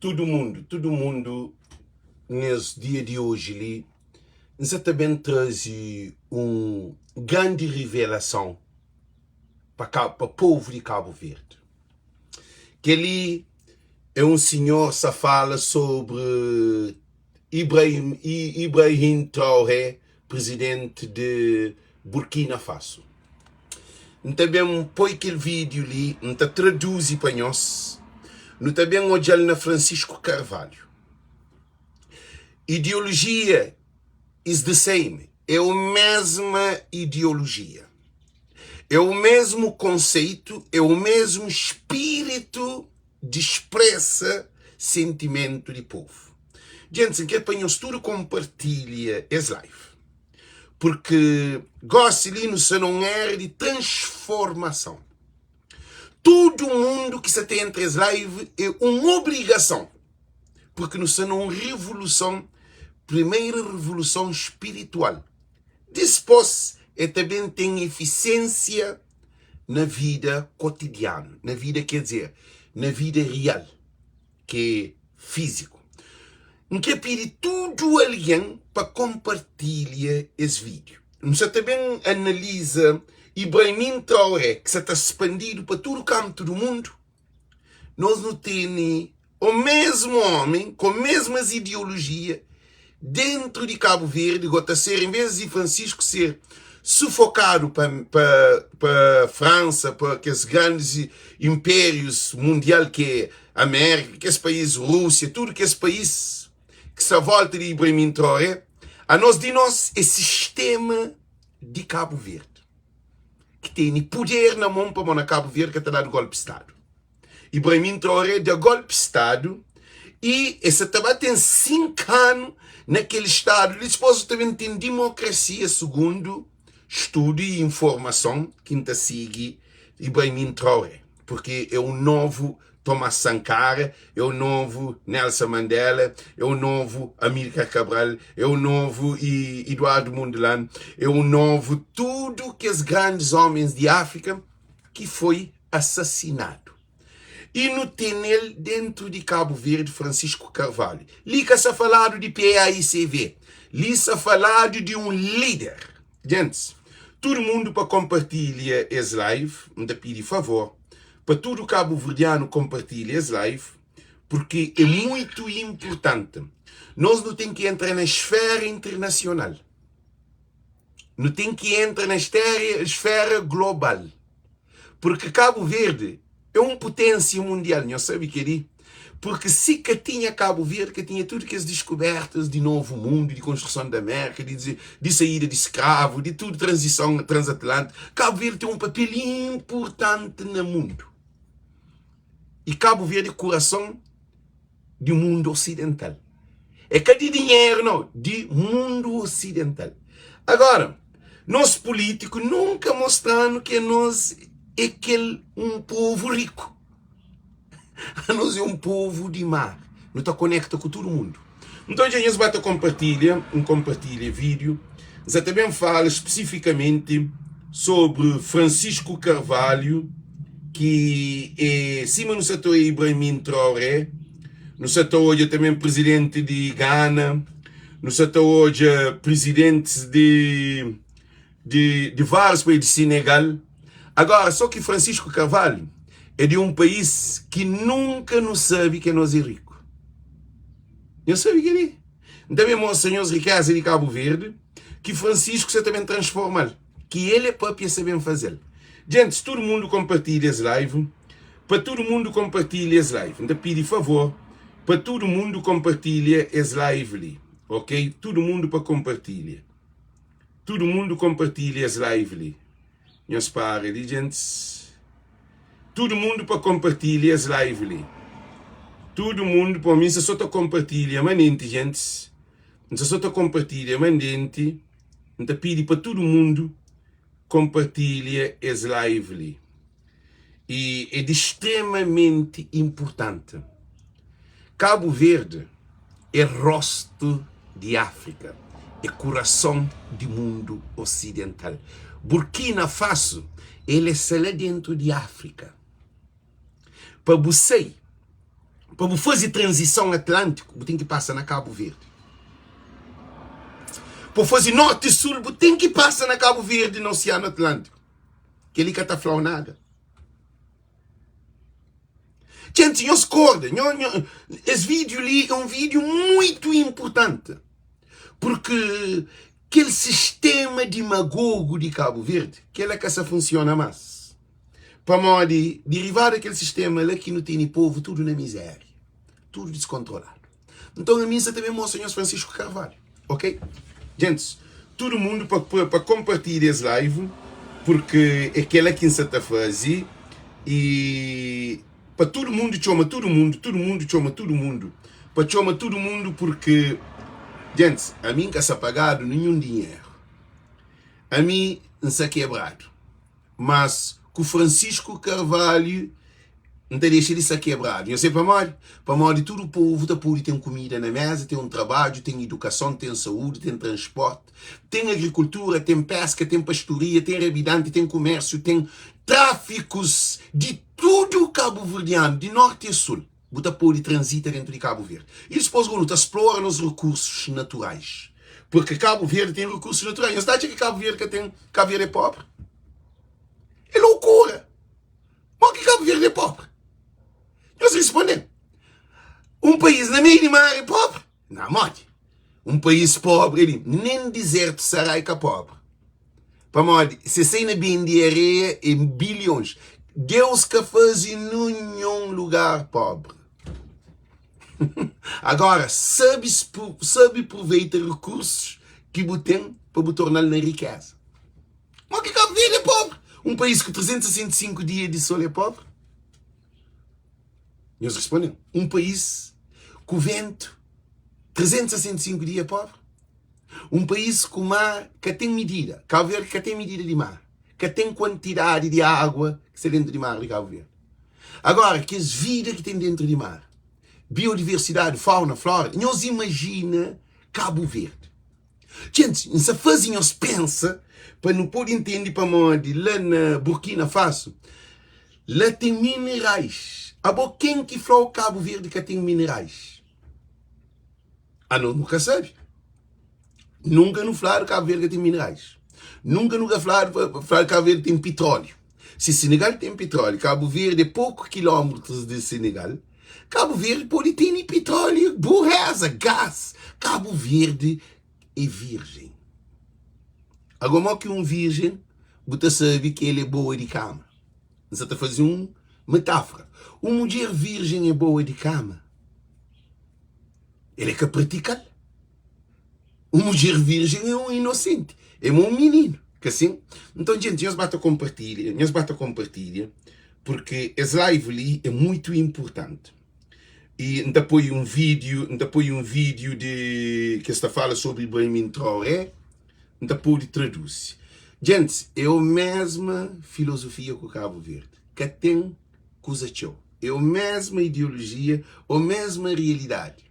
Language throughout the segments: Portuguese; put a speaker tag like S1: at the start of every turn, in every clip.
S1: todo mundo, nesse dia de hoje, ali, exatamente traz uma grande revelação para o povo de Cabo Verde. Que ali é um senhor que fala sobre Ibrahim Traoré, presidente de Burkina Faso. Também põe aquele vídeo ali, não traduz para nós. Não também olhar na Francisco Carvalho. Ideologia is the same. É a mesma ideologia. É o mesmo conceito, é o mesmo espírito de expressa sentimento de povo. Gente, que apanhou tudo compartilha esse live. Porque gosto ali no não era de transformação. Todo mundo que se tem entre as lives é uma obrigação. Porque nós não uma revolução, primeira revolução espiritual. Depois, também tem eficiência na vida cotidiana. Na vida, quer dizer, na vida real, que é físico. Não quer pedir tudo alguém para compartilhar esse vídeo. Você também analisa Ibrahim Traoré, que está expandido para todo o campo do mundo. Nós não temos o mesmo homem, com as mesmas ideologias, dentro de Cabo Verde, gota ser, em vez de Francisco ser sufocado para a França, para aqueles grandes impérios mundiais que é a América, que esse país, Rússia, tudo que esse país que se volta de Ibrahim Traoré, a nós de nós é sistema de Cabo Verde, que tem poder na mão para na Cabo Verde que está dando golpe de Estado. Ibrahim Traoré deu golpe de Estado e esse também tem 5 anos naquele Estado. Depois também tem democracia, segundo estudo e informação que está seguindo Ibrahim Traoré, porque é o novo Thomas Sankara, é o novo Nelson Mandela, é o novo Amílcar Cabral, é o novo Eduardo Mondlane, é o novo tudo que os grandes homens de África que foi assassinado. E no tem ele dentro de Cabo Verde, Francisco Carvalho. Liga-se a falar de PAICV. Liga-se a falar de um líder. Gente, todo mundo para compartilhar esse live, me pedir favor, para todo Cabo Verdeano compartilhar esse live, porque é muito importante. Nós não temos que entrar na esfera internacional. Não temos que entrar na esfera global. Porque Cabo Verde é uma potência mundial, não sabe o que é? Porque se que tinha Cabo Verde, que tinha tudo que as descobertas de novo mundo, de construção da América, de saída de escravo, de tudo transição transatlântica, Cabo Verde tem um papel importante no mundo. E Cabo Verde é o coração do mundo ocidental. É que de dinheiro, não, de mundo ocidental. Agora, nós políticos nunca mostrando que nós é aquele um povo rico. Nós é um povo de mar. Não está conectado com todo mundo. Então, a gente vai compartilhar vídeo. Já também fala especificamente sobre Francisco Carvalho, que é cima no setor Ibrahim Traoré, no setor hoje também presidente de Ghana, no setor hoje presidente de vários países, de Senegal. Agora, só que Francisco Carvalho é de um país que nunca não sabe que nós é rico. Não sabe que é. Também mostra senhores riquezas de Cabo Verde, que Francisco se também transforma, que ele é próprio saber fazer. Gente, se todo mundo compartilha esse live, para todo mundo compartilha esse live, então pedi favor, para todo mundo compartilha esse live ali, ok? Todo mundo para compartilhar. Todo mundo compartilha esse live ali. Não se para, gente. Todo mundo para compartilhar esse live ali. Todo mundo, para mim, se só compartilha, mandente, gente. Se só compartilha, mandente. Então pedi para todo mundo compartilha esse live ali. E é de extremamente importante. Cabo Verde é rosto de África, é coração do mundo ocidental. Burkina Faso, ele é lá dentro de África. Para você, para fazer transição Atlântico, tem que passar na Cabo Verde. Para fazer norte e sul, tem que passar na Cabo Verde, no Oceano Atlântico. Que ele não está falando nada. Gente, não se acorda. Esse vídeo ali é um vídeo muito importante. Porque aquele sistema demagogo de Cabo Verde, que é que essa funciona mais. Para modo de derivar daquele sistema, ele aqui não tem povo, tudo na miséria. Tudo descontrolado. Então a missa também mostra o Francisco Carvalho. Ok? Gente, todo mundo para compartilhar esse live, porque é aquela que se está fazendo, e para todo mundo, chama todo mundo, chama todo mundo. Para chama todo mundo, porque, gente, a mim que se pagado nenhum dinheiro. A mim não se quebrado. Mas com o Francisco Carvalho não te deixa de ser quebrado. Eu sei para morrer todo o povo da pública tem comida na mesa, tem um trabalho, tem educação, tem saúde, tem transporte, tem agricultura, tem pesca, tem pastoria, tem rabidante, tem comércio, tem tráficos de tudo o Cabo Verdeano, de norte a sul. Buta pode transita dentro de Cabo Verde. E depois o explora os recursos naturais. Porque Cabo Verde tem recursos naturais. Não está a que Cabo Verde é pobre? É loucura. Mas que Cabo Verde é pobre? Nós respondemos. Um país na meio de mar é pobre? Não, morde. Um país pobre, ele nem deserto Sarai que é pobre. Para morde, se sai na bem de areia em bilhões. Deus que faz em nenhum lugar pobre. Agora, sabe aproveitar recursos que tem para tornar na riqueza. Mas que Cabo Verde é pobre? Um país com 365 dias de sol é pobre? E eles respondem, um país com vento 365 dias é pobre? Um país com mar que tem medida, Cabo Verde que tem medida de mar, que tem quantidade de água que está dentro de mar de Cabo Verde. Agora, que as vidas que tem dentro de mar, biodiversidade, fauna, flora, não se imagina Cabo Verde. Gente, não se fazem, não se pensa, para não poder entender para onde, lá na Burkina Faso, lá tem minerais. Quem que falou Cabo Verde que tem minerais? Não, nunca sabe. Nunca no falaram Cabo Verde que tem minerais. Nunca falaram Cabo Verde tem petróleo. Se Senegal tem petróleo, Cabo Verde é poucos quilômetros de Senegal, Cabo Verde pode ter petróleo, burreza, gás. Cabo Verde é virgem. Agora, que um virgem, você sabe que ele é boa de cama. Você está fazendo uma metáfora. Uma mulher virgem é boa de cama. Ele é que pratica. Uma mulher virgem é um inocente. É um menino. Que assim? Então, gente, nós basta compartilhar, porque esse live ali é muito importante. E depois um vídeo de que está fala sobre Ibrahim Traoré, depois traduz. Gente, é a mesma filosofia com o Cabo Verde. Que tem coisa show. É a mesma ideologia, a mesma realidade.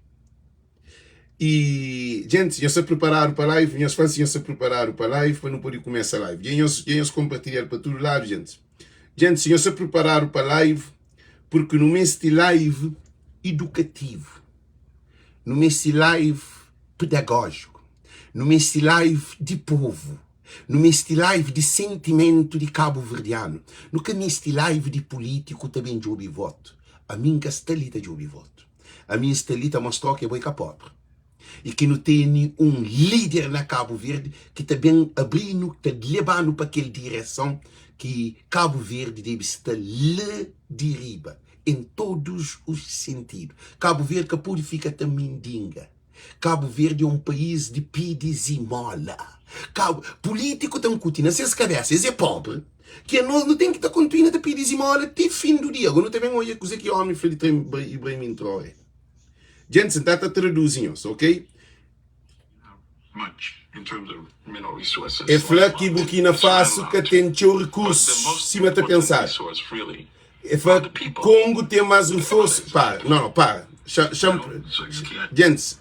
S1: E, gente, já se prepararam para a live, minhas fãs já se prepararam para a live, para não poder começar a live. Já se compartilhar para todo lado, gente. Gente, já se prepararam para a live, porque no mês de live educativo, no mês de live pedagógico, no mês de live de povo, no mês de live de sentimento de cabo-verdiano, no mês de live de político também de ouvir voto. A minha estelita de ouvir voto. A minha estelita mostrou que é boi pobre. E que não tem um líder na Cabo Verde que também abrindo, que está levando para aquela direção que Cabo Verde deve estar lá de riba, em todos os sentidos. Cabo Verde que pode ficar também dinga. Cabo Verde é um país de pides e mola. Político tem continua se as cabeças é pobre, que nós não tem que estar continuando a pedir mola até fim do dia. Agora não tem uma coisa que o homem fez de Ibrahim Traoré. Gente, sentada traduzindo, ok? É falar que Burkina Faso que tem recursos, se mata a pensar. É falar que Congo tem mais reforços. Para. Gente,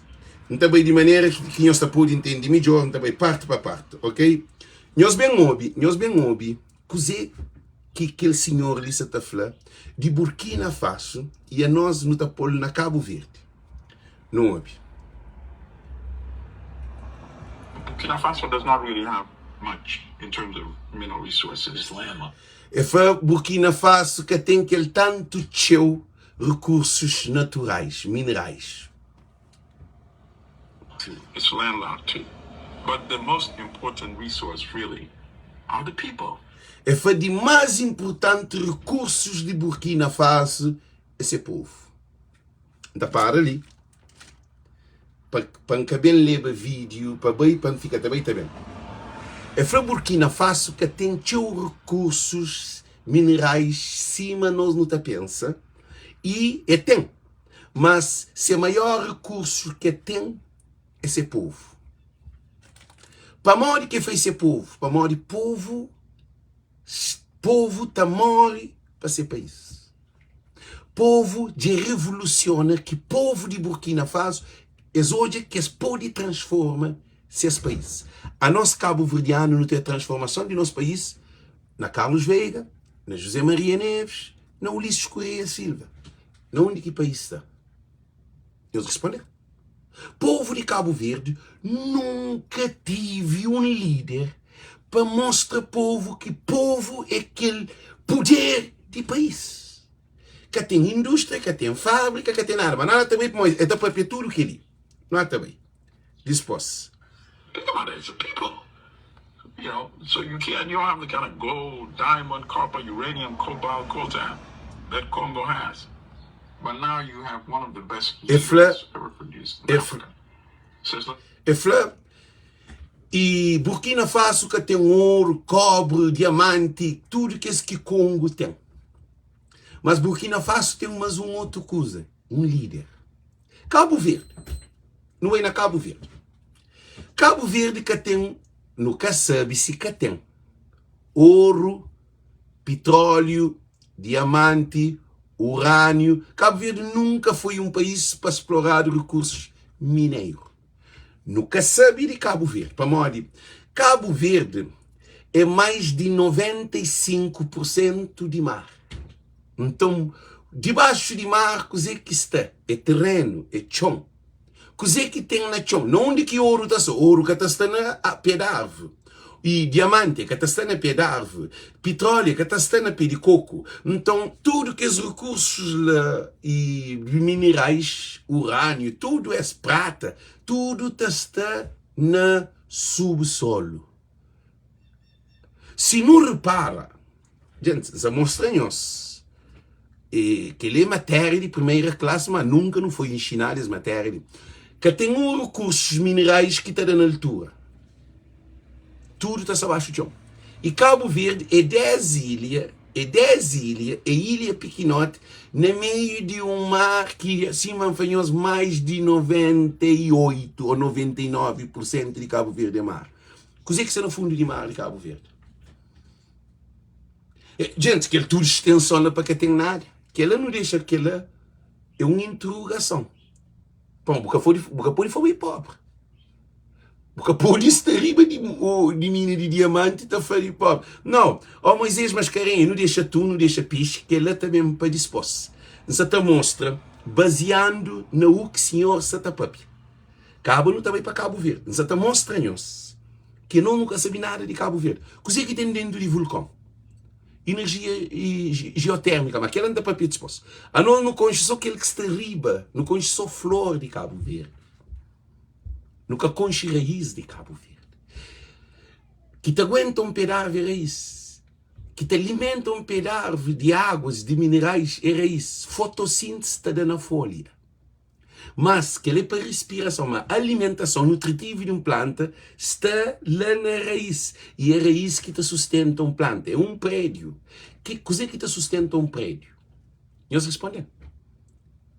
S1: não está bem de maneira que nós podemos entender melhor, não está bem parte para parte, ok? Nós bem ouvi, coisa que aquele senhor ali está falando de Burkina Faso e a nós não está pondo na Cabo Verde. Não houve.
S2: Burkina Faso does not really have much in terms of mineral resources.
S1: É foi Burkina Faso que tem aquele tanto cheio recursos naturais, minerais.
S2: It's landlocked too. But the most important resource really are the people.
S1: É foi de mais importantes recursos de Burkina Faso esse povo. Então para ali. Para que bem leva vídeo, para bem, para ficar também. É foi Burkina Faso que tem recursos minerais cima nós não tá pensa. E tem. Mas se o maior recurso que tem esse povo. Para morrer que fez esse povo? Para morrer povo tá morre para esse país. Povo de revolucionário, que povo de Burkina Faso, é hoje que pode transformar esse país. A nós cabo-verdiano não tem a transformação de nosso país na Carlos Veiga, na José Maria Neves, na Ulisses Correia Silva. Na onde país está? Eles respondem. Povo de Cabo Verde nunca tive um líder para mostrar povo que povo é aquele poder de país. Que tem indústria, que tem fábrica, que tem arma. Nada também para é da própria tudo que ele. Não há também. Dispôs.
S2: Think about it, it's the people. You know, so you don't have the kind of gold, diamond, copper, uranium, cobalt, coltan that Congo has. But now you have one of the best leaders ever produced in Africa.
S1: E Burkina Faso que tem ouro, cobre, diamante, tudo que esse que Congo tem. Mas Burkina Faso tem mais uma outra coisa, um líder. Cabo Verde. Não é na Cabo Verde. Cabo Verde que tem, no que sabe-se que tem ouro, petróleo, diamante, urânio. Cabo Verde nunca foi um país para explorar recursos mineiros. Nunca sabe de Cabo Verde. Para morrer. Cabo Verde é mais de 95% de mar. Então, debaixo de mar, o que está? É terreno, é chão. O que tem na chão? Não onde que ouro está? Ouro que está na pé da árvore. E diamante que está na pé da árvore. Petróleo que está na pé de coco. Então, tudo que os recursos e minerais, urânio, tudo é prata, tudo está no subsolo. Se não repara, gente, já mostramos que ele é matéria de primeira classe, mas nunca não foi ensinado essa matéria. Que tem recursos minerais que está na altura. Tudo está abaixo de chão. E Cabo Verde é 10 ilhas, é ilha pequenote, no meio de um mar que acima fanhos mais de 98 ou 99% de Cabo Verde é mar. Coisa que está no fundo de mar de Cabo Verde. Gente, que ele tudo extensão para que tem nada. Que ela não deixa que ela é uma interrogação. Bom, porque foi pobre. Porque pode estar riba de mina de diamante está feio pobre. Não, Moisés Mascarenhas, não deixa tu, não deixa piche, que ela também para dispor. Isso te mostra, baseando no que o Senhor se está papi. Cabo não também para Cabo Verde. Isso te mostra-nos que não nunca sabe nada de Cabo Verde. Coisa que tem dentro de vulcão. Energia geotérmica, mas aquela não dá para dispor. A não conhece só aquele que está riba, não conhece só flor de Cabo Verde. Nunca conche raiz de Cabo Verde. Que te aguenta um pedaço de raiz. Que te alimenta um pedaço de águas, de minerais e raiz. Fotossíntese está na folha. Mas que ele é para respiração, a alimentação nutritiva de uma planta está lá na raiz. E é a raiz que te sustenta uma planta. É um prédio. Que coisa que te sustenta um prédio? E eles respondem.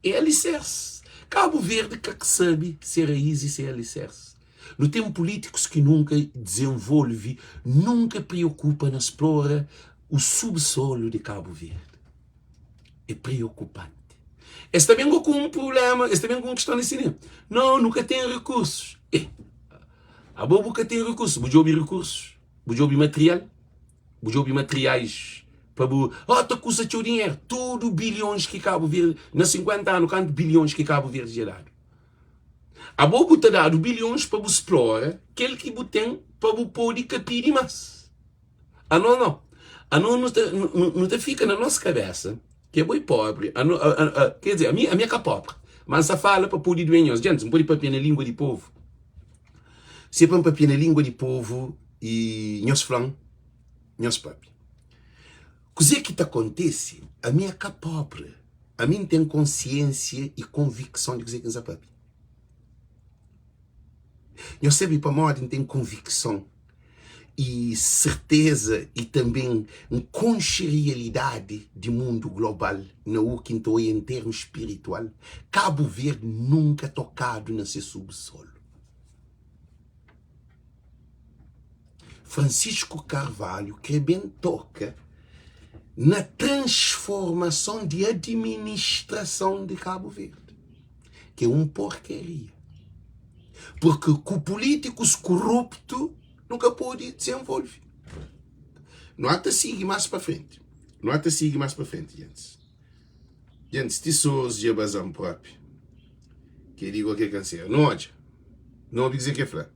S1: É alicerce. Cabo Verde que sabe se é raiz e se é alicerce. Não tem políticos que nunca desenvolve, nunca preocupa na explora o subsolo de Cabo Verde. É preocupante. Esse também com um problema, esse também com uma questão de cinema. Não, nunca tem recursos. A boca tem recursos. Bujobi recursos. Bujobi material. Bujobi materiais Te custa teu dinheiro. Tudo bilhões que Cabo Verde, na 50 anos, quanto bilhões que Cabo Verde já dado? A boa te dado bilhões para você explorar, aquele que você tem para você poder capir mais. Não. Não te fica na nossa cabeça que é boi pobre. Quer dizer, a minha é pobre. Mas a fala para poder doenhos. Gente, não pode papel na língua de povo. Se é para papel na língua de povo e nós falamos, nós papi. O que acontece? A minha é pobre. A mim tem consciência e convicção de que é papi. Eu sei para modo tem convicção e certeza e também uma consciencialidade de mundo global no que estou em termos espiritual. Cabo Verde nunca tocado nesse subsolo. Francisco Carvalho que bem toca na transformação de administração de Cabo Verde, que é uma porcaria. Porque com políticos corruptos nunca pode desenvolver. Não há de seguir mais para frente. Gente, se pessoas de bazão próprio, que digo que cancer, não pode. Não pode dizer que é flá.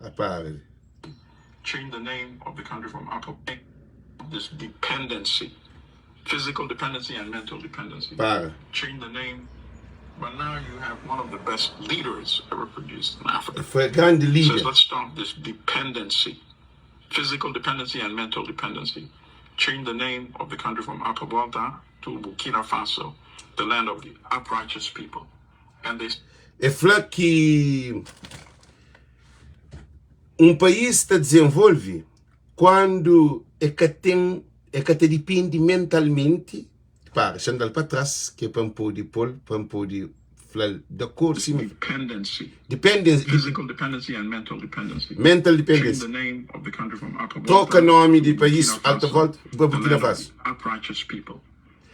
S1: Apare.
S2: Change the name of the country from alcohol. This dependency, physical dependency and mental dependency.
S1: Para.
S2: Change the name. But now you have one of the best leaders ever produced in Africa.
S1: Foi grande líder.
S2: Says, let's stop this dependency, physical dependency and mental dependency. Change the name of the country from Akabalta to Burkina Faso, the land of the uprighteous people. And they...
S1: É flá que país está desenvolve quando é que te depende mentalmente. Para, chandal para trás, que é para poder falar da cor, sim.
S2: Dependency.
S1: Physical
S2: dependency and mental dependency.
S1: Mental dependency.
S2: The name of the country from
S1: troca nome de país alta volta para Burkina Faso.
S2: Uprighteous people.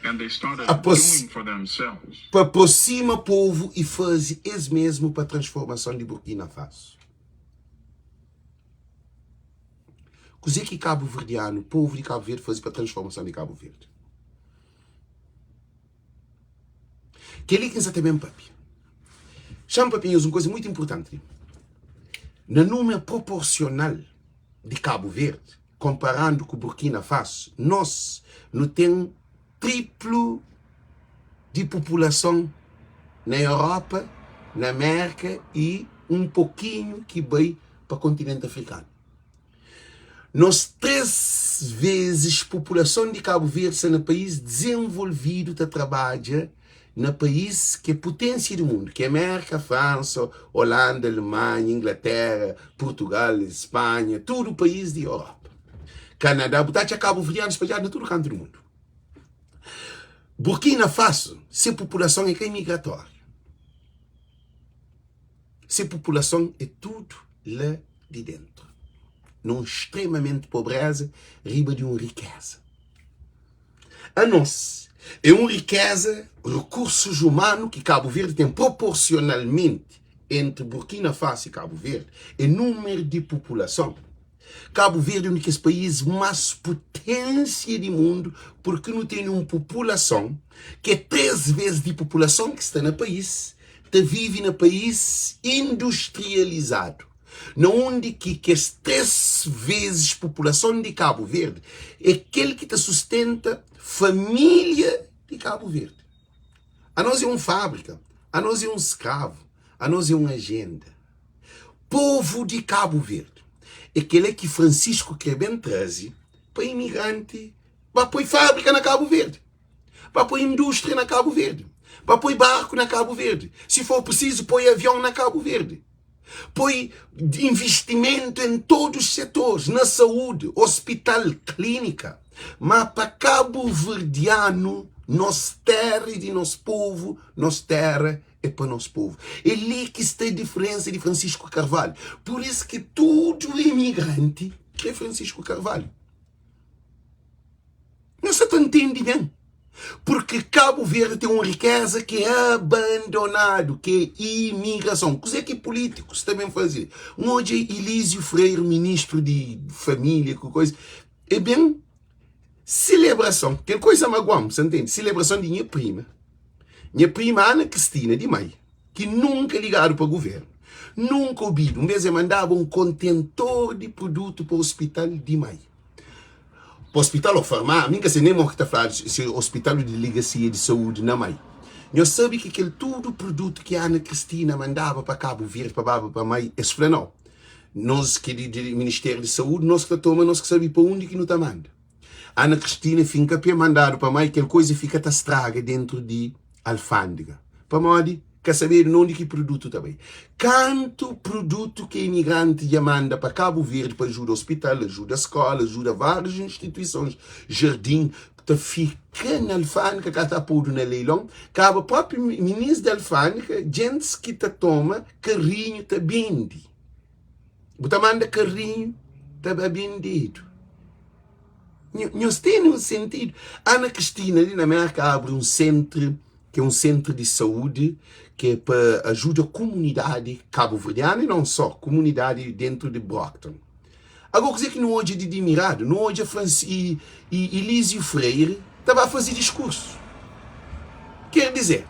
S2: And they started doing for themselves.
S1: Para aproxima povo e faz esse mesmo para a transformação de Burkina Faso. O que Cabo Verdeano, o povo de Cabo Verde faz para a transformação de Cabo Verde. Que ele que também papi. Chama papi é uma coisa muito importante. Na número proporcional de Cabo Verde, comparando com Burkina Faso, nós não temos triplo de população na Europa, na América e pouquinho que vai para o continente africano. Nós 3 vezes a população de Cabo Verde são no país desenvolvido que trabalha no país que é potência do mundo, que é América, França, Holanda, Alemanha, Inglaterra, Portugal, Espanha, todo o país de Europa. Canadá, botar Cabo Verde espalhado em todo canto do mundo. Burkina Faso, se a população é que é migratória. Se a população é tudo lá de dentro. Não extremamente pobreza, riba de uma riqueza. A nós é uma riqueza, recursos humanos que Cabo Verde tem proporcionalmente entre Burkina Faso e Cabo Verde, é número de população. Cabo Verde é um dos países mais potência do mundo porque não tem uma população que é 3 vezes de população que está no país, que vive no país industrializado. Onde que as 3 vezes a população de Cabo Verde é aquele que te sustenta família de Cabo Verde. A nós é uma fábrica, a nós é um escravo, a nós é uma agenda. Povo de Cabo Verde, aquele que Francisco quer bem trazer para imigrante, para pôr fábrica na Cabo Verde, para pôr indústria na Cabo Verde, para pôr barco na Cabo Verde, se for preciso pôr avião na Cabo Verde. Põe investimento em todos os setores, na saúde, hospital, clínica. Mas para Cabo Verdeano, nossa terra e de nosso povo, nossa terra é para nosso povo. É ali que está a diferença de Francisco Carvalho. Por isso que todo imigrante é Francisco Carvalho. Não se entende bem. Porque Cabo Verde tem uma riqueza que é abandonado, que é imigração. Coisa que políticos também fazem. Hoje, Elísio Freire, ministro de família, coisa. É bem celebração, que coisa magoam, você entende? Celebração de minha prima Ana Cristina de Maia, que nunca ligaram para o governo, nunca ouviram, um vez mandava um contentor de produto para o hospital de Maia. Para o hospital ou farmácia, nunca sei nem o que está falando, se o hospital de delegacia de saúde na Maia. Eu sabia que aquele todo produto que a Ana Cristina mandava para Cabo Verde, para Maia, isso falou, não. Nós que do Ministério de Saúde, nós que toma, nós que sabemos para onde que não está manda. A Ana Cristina fica para mandar para Maia, aquela coisa fica a estraga dentro de alfândega. Para modo, quer saber onde que produto também. Quanto produto que imigrante já manda para Cabo Verde para ajudar o hospital, ajuda a escola, ajuda várias instituições, jardim, que fica na alfândega, que está posto na leilão, que o próprio ministro da alfândega, gente que toma, carrinho está bende. Você manda carrinho, está bendido. Nós temos um sentido. Ana Cristina, ali na América, abre um centro, que é um centro de saúde, que é para ajudar a comunidade cabo-verdiana e não só, comunidade dentro de Brockton. Agora, quer dizer que não hoje é de admirado, não hoje é Elísio Freire estava a fazer discurso. Quer dizer,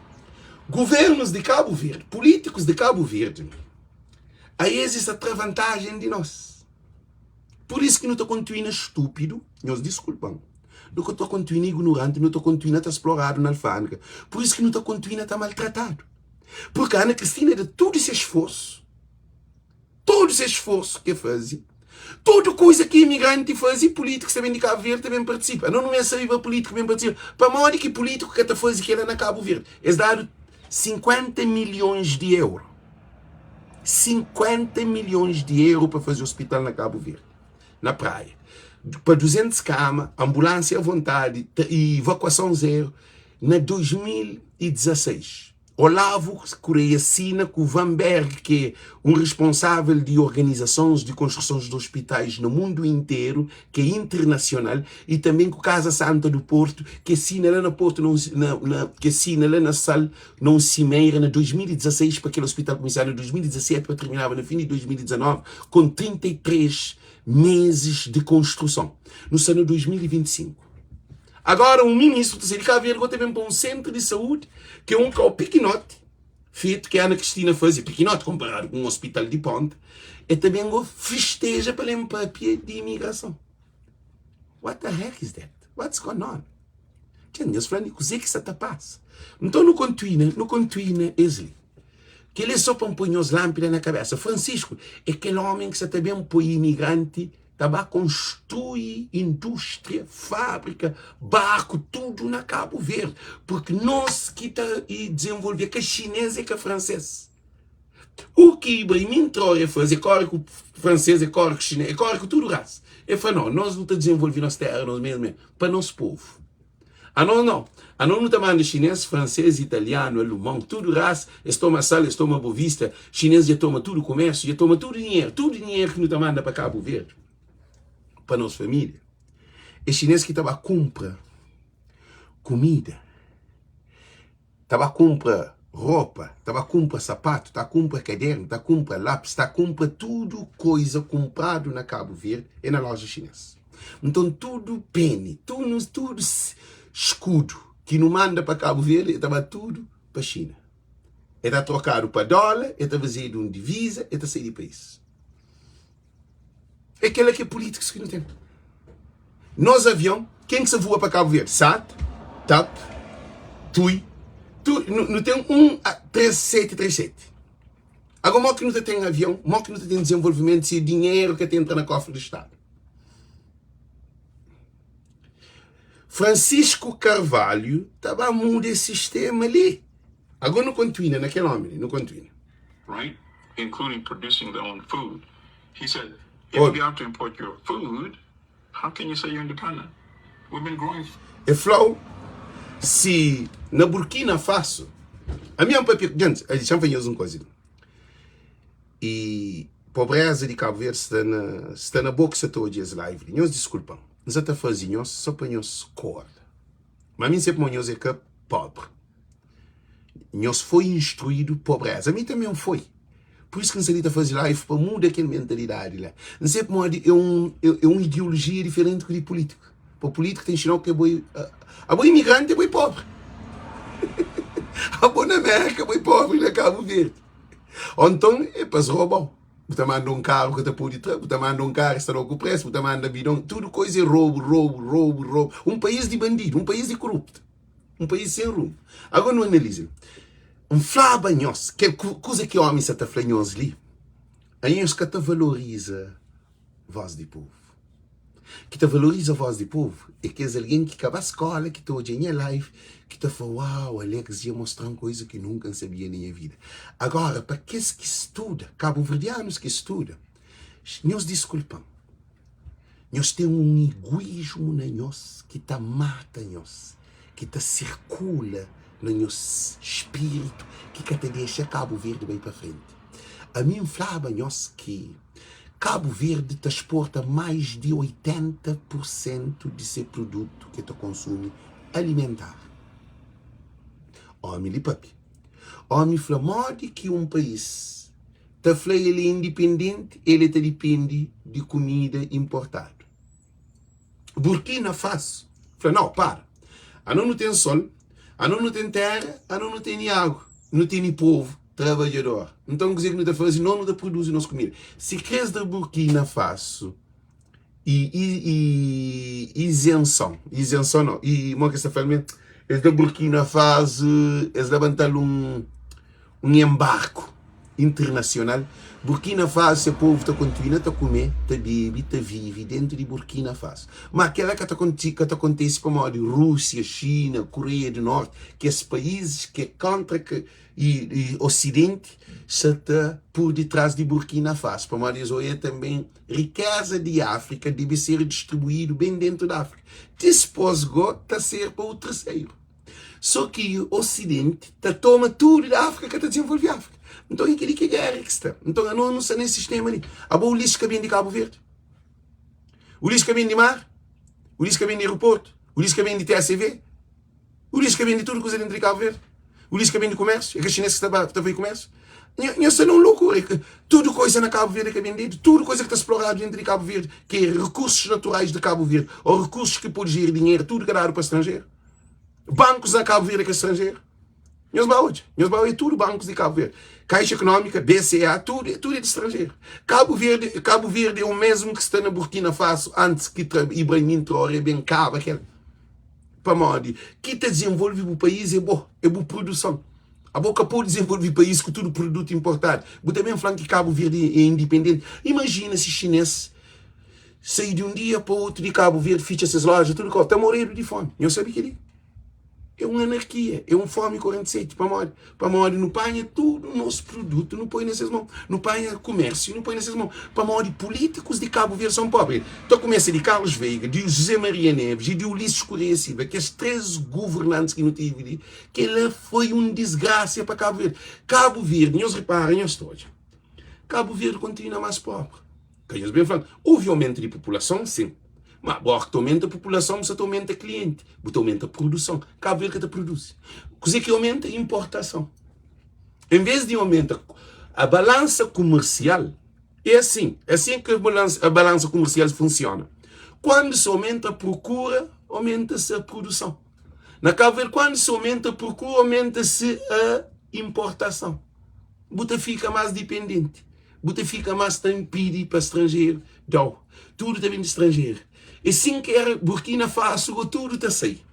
S1: governos de Cabo Verde, políticos de Cabo Verde, aí existe a vantagem de nós. Por isso que não estou continuando estúpido, nós desculpam. Não estou continuando ignorante, não estou continuando a explorado na alfândega. Por isso que não estou continuando a maltratado. Porque a Ana Cristina, de todo esse esforço que fazia, toda coisa que imigrante faz e políticos também de Cabo Verde também participa. Não é só o político também participa. Para a hora que político que está fazendo aquilo na Cabo Verde, é dado 50 milhões de euros. 50 milhões de euros para fazer o hospital na Cabo Verde, na praia. Para 200 camas, ambulância à vontade e evacuação zero, na 2016. Olavo Correia assina com o Van Berg, que é um responsável de organizações de construções de hospitais no mundo inteiro, que é internacional, e também com Casa Santa do Porto, que assina lá no Porto, que assina lá na Sal, não cimeira, na 2016, para aquele hospital começar em 2017, para terminar no fim de 2019, com 33 meses de construção, no ano 2025. Agora, um ministro de Cabo Verde também para um centro de saúde, que é um pequenote, feito que a Ana Cristina fazia, pequenote comparado com um hospital de ponte, e também festeja para limpar de imigração. What the heck is that? What's going on? Nós falamos que o que se passa. Então, não continua, Esli. Que ele só põe os lâmpadas na cabeça. Francisco é aquele homem que também põe imigrante, estava a construir indústria, fábrica, barco, tudo na Cabo Verde. Porque nós que está a desenvolver, que é chinês e que é francês. O que Ibrahim Traoré faz, é claro que o francês, é claro que o chinês, é claro que tudo raça. Ele fala, não, nós não estamos desenvolvendo nossa terra, nós mesmos, para nosso povo. Não está mandando chinês, francês, italiano, alemão, tudo raça, estoma sal, estoma bovista, chinês já toma tudo comércio, já toma tudo dinheiro que não está mandando para Cabo Verde. Para nossa família. É chinês que estava a comprar comida, estava a comprar roupa, estava a comprar sapato, está a comprar caderno, está a comprar lápis, está a comprar tudo coisa comprado na Cabo Verde e na loja chinesa. Então tudo penny, tudo escudo que não manda para Cabo Verde, estava tudo para a China. Está trocado para dólar, está fazido um divisa, está sair de país. É aquele que é políticos que não tem. Nós avião, quem que se voa para Cabo Verde? SAT, TAP, TUI. Não tem um 3737. Agora, mal que não tem avião, mal que não tem desenvolvimento, se dinheiro que entra na cofre do Estado. Francisco Carvalho estava a mudar esse sistema ali. Agora não continua naquele homem, não continua.
S2: Right? Including producing their own food. He said, if you have to import your food, how can you say you're independent? We've been growing.
S1: E falou, se na Burkina Faso, a minha papi, gente, a gente chama uma coisa. E pobreza de Cabo Verde está na boca de todos os lives. Nós desculpam. Nós até fazemos só para nós corda. Mas a mim sempre nós é que é pobre. Nós foi instruído pobreza. A mim também foi. Por isso que nós está fazendo live para mudar aquela mentalidade lá. Não sei como é uma ideologia diferente do político. Para político tem sinal que é boi... A boi imigrante é boi pobre. A boi na América é boi pobre na Cabo Verde. Ou então é para se roubar. Você manda um carro que está por detrás, você manda um carro que está no preço, você manda bidão, tudo coisa é roubo. Um país de bandido, um país de corrupto. Um país sem rumo. Agora não analisem. Um flabanhos, que coisa que o homem se está flanhos ali, aí é que te valoriza a voz do povo. Que te valoriza a voz do povo é que é alguém que acaba a escola, que está hoje em live, que te fala, uau, Alex ia mostrar uma coisa que nunca sabia na minha vida. Agora, para aqueles que estudam, cabo-verdianos que estudam, nós desculpam. Nós temos um egoísmo na nós que te mata nós, que te circula no nosso espírito, que te deixa Cabo Verde bem para frente. A mim falava nós que Cabo Verde te exporta mais de 80% de seu produto que te consome alimentar. Homem, papi. Homem, flamode que um país te fala ele é independente, ele te depende de comida importada. Burkina Faso. Fala, não, para. A não tem sol, a não tem terra, a não tem água, não tem povo trabalhador. Então, quer dizer que não está fazendo, não está produzindo nossa comida. Se queres da Burkina Faso e isenção não, e uma que está falando, é da Burkina Faso, é levantar um embarco internacional. Burkina Faso, o povo está continua a comer, está bebe, está vive dentro de Burkina Faso. Mas aquela que acontece como a Rússia, China, Coreia do Norte, que esses países que é contra e Ocidente está por detrás de Burkina Faso. Para mais hoje também riqueza de África deve ser distribuído bem dentro da África. Depois está a ser para o terceiro. Só que o Ocidente toma tudo da África que está desenvolvendo a África. Então, é aquele que é guerra que está. Então, não está nesse sistema ali. O lixo que vem de Cabo Verde. O lixo que vem de mar. O lixo que vem de aeroporto. O lixo que vem de TACV. O lixo que vem de tudo coisa dentro de Cabo Verde. O lixo que vem de comércio. É que os chineses que estão a ver comércio. Isso é uma loucura. Tudo coisa na Cabo Verde que é vendido. Tudo coisa que está explorado dentro de Cabo Verde. Que é recursos naturais de Cabo Verde. Ou recursos que pode gerar dinheiro. Tudo que é dado para estrangeiro. Bancos na Cabo Verde que é estrangeiro. Nós é tudo bancos de Cabo Verde. Caixa Econômica, BCA, tudo é de estrangeiro. Cabo Verde é o mesmo que está na Burkina Faso antes que Ibrahim Traoré bem cabo aquele. Para modo que te desenvolve o país é boa produção. A boca pode desenvolver o país com tudo produto importado. Mas também falando que Cabo Verde é independente. Imagina se chinês sair de um dia para o outro de Cabo Verde, fecha essas lojas, tudo está morrendo de fome. Eu sabia que ele é uma anarquia, é um fome 47 para morrer, não panha tudo o nosso produto, não põe nessas mãos, não panha comércio, não põe nessas mãos, para morrer políticos de Cabo Verde são pobres. Então começa de Carlos Veiga, de José Maria Neves e de Ulisses Correia Silva, que as três governantes que não tive, que ela foi uma desgraça para Cabo Verde. Cabo Verde, nós reparem a história, Cabo Verde continua mais pobre. Quem bem falando, houve aumento de população, sim. Mas agora que aumenta a população, você aumenta o cliente, você aumenta a produção. Cabo Verde que produz. Coisa que aumenta a importação. Em vez de aumentar a balança comercial, é assim que a balança comercial funciona. Quando se aumenta a procura, aumenta-se a produção. Na Cabo Verde, quando se aumenta a procura, aumenta-se a importação. Você fica mais dependente. Você fica mais tempido para estrangeiro. Então, tudo está vindo de estrangeiro. E assim que era Burkina Faso, tudo está sair.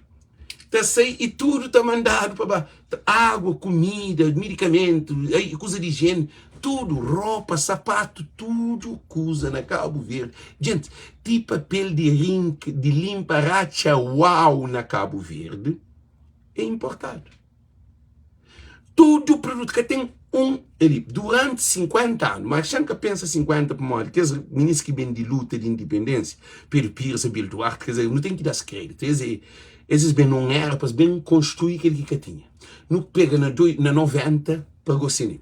S1: Está sair e tudo está mandado para água, comida, medicamento, coisa de higiene, tudo, roupa, sapato, tudo coisa na Cabo Verde. Gente, tem papel de limpa racha uau na Cabo Verde é importado. Todo produto que tem durante 50 anos, mas já que pensa 50 por modo, que os ministros que vêm de luta de independência, Pedro Pires, Abel Duarte, quer dizer, não tem que dar crédito, esses bem não eram para bem construir aquilo que tinha. Não pega na 90, pagou cine.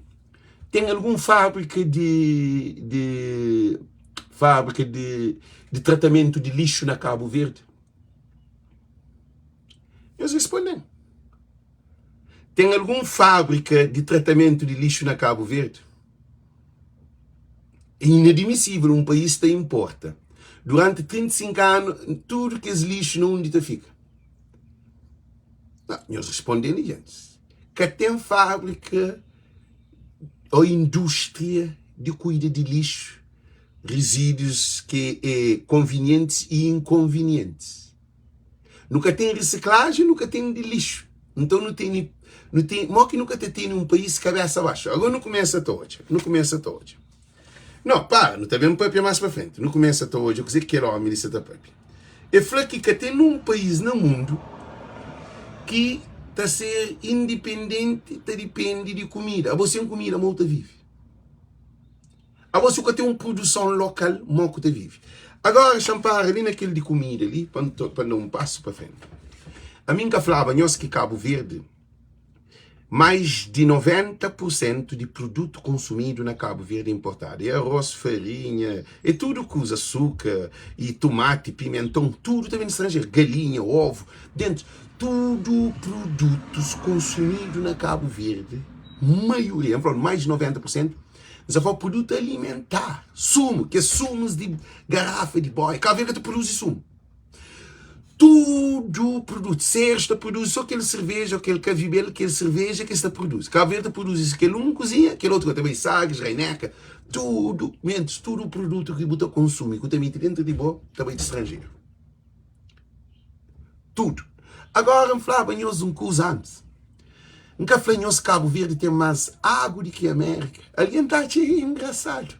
S1: Tem alguma fábrica de tratamento de lixo na Cabo Verde? Eles respondem. Tem alguma fábrica de tratamento de lixo na Cabo Verde? É inadmissível um país que importa Durante 35 anos, tudo que é lixo não onde fica. Não, nós respondemos, gente. Que tem fábrica ou indústria de cuida de lixo, resíduos que é convenientes e inconvenientes. Nunca tem reciclagem, nunca tem de lixo. Então não tem mal que nunca tem um país cabeça abaixo. Agora não começa hoje. Não, para, não está vendo papel mais para frente. Não começa hoje. Eu dizer que era a milícia da papel. É falar que tem um país no mundo que está a ser independente, está depende de comida. A você tem comida, mal te vive. A você tem uma produção local, mal te vive. Agora, champar ali naquele de comida ali, para dar um passo para frente. A mim que falava, nós que Cabo Verde, mais de 90% de produto consumido na Cabo Verde é importado. É arroz, farinha, é tudo que usa açúcar, e tomate, pimentão, tudo também estrangeiro. Galinha, ovo, dentro. Tudo produtos consumidos na Cabo Verde, maioria, mais de 90%, só for produto alimentar. Sumo, que é sumos de garrafa de boi. Cabo Verde produz sumo. Tudo produto. Sexta produz só aquele cerveja, aquele cavibel, aquele cerveja que esta produz. Cabo Verde produz isso, aquele um cozinha, aquele outro também Sagres, Reineca. Tudo, menos, tudo produto que você consome, que também dentro de boa, também de estrangeiro. Tudo. Agora, falava nós um coisa antes. Nunca falei nós Cabo Verde tem mais água do que a América. Alguém está engraçado.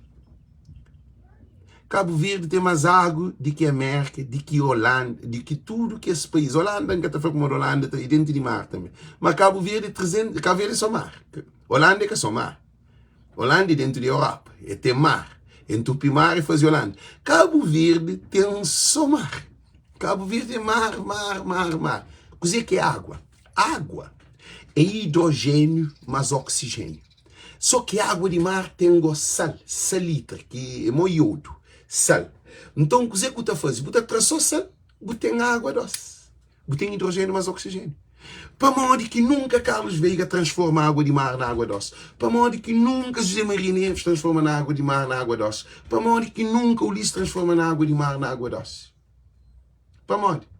S1: Cabo Verde tem mais água do que a América, do que a Holanda, do que tudo que esse país. Holanda, nunca está falando como a Holanda, está dentro de mar também. Mas Cabo Verde é 300, Cabo Verde é só mar. Holanda é que é só mar. Holanda é dentro da Europa, é ter mar. Entupimar e fazer Holanda. Cabo Verde tem só mar. Cabo Verde é mar. O que é água? Água é hidrogênio mais oxigênio. Só que a água de mar tem sal, salitra, que é iodo, sal. Então, o que você está fazendo? Você traz só sal, você tem água doce. Você tem hidrogênio mais oxigênio. Para modo que nunca Carlos Veiga transforma a água de mar na água doce. Para modo que nunca José Maria Neves transforma a água de mar na água doce. Para modo que nunca Ulisses transforma a água de mar na água doce. Para modo.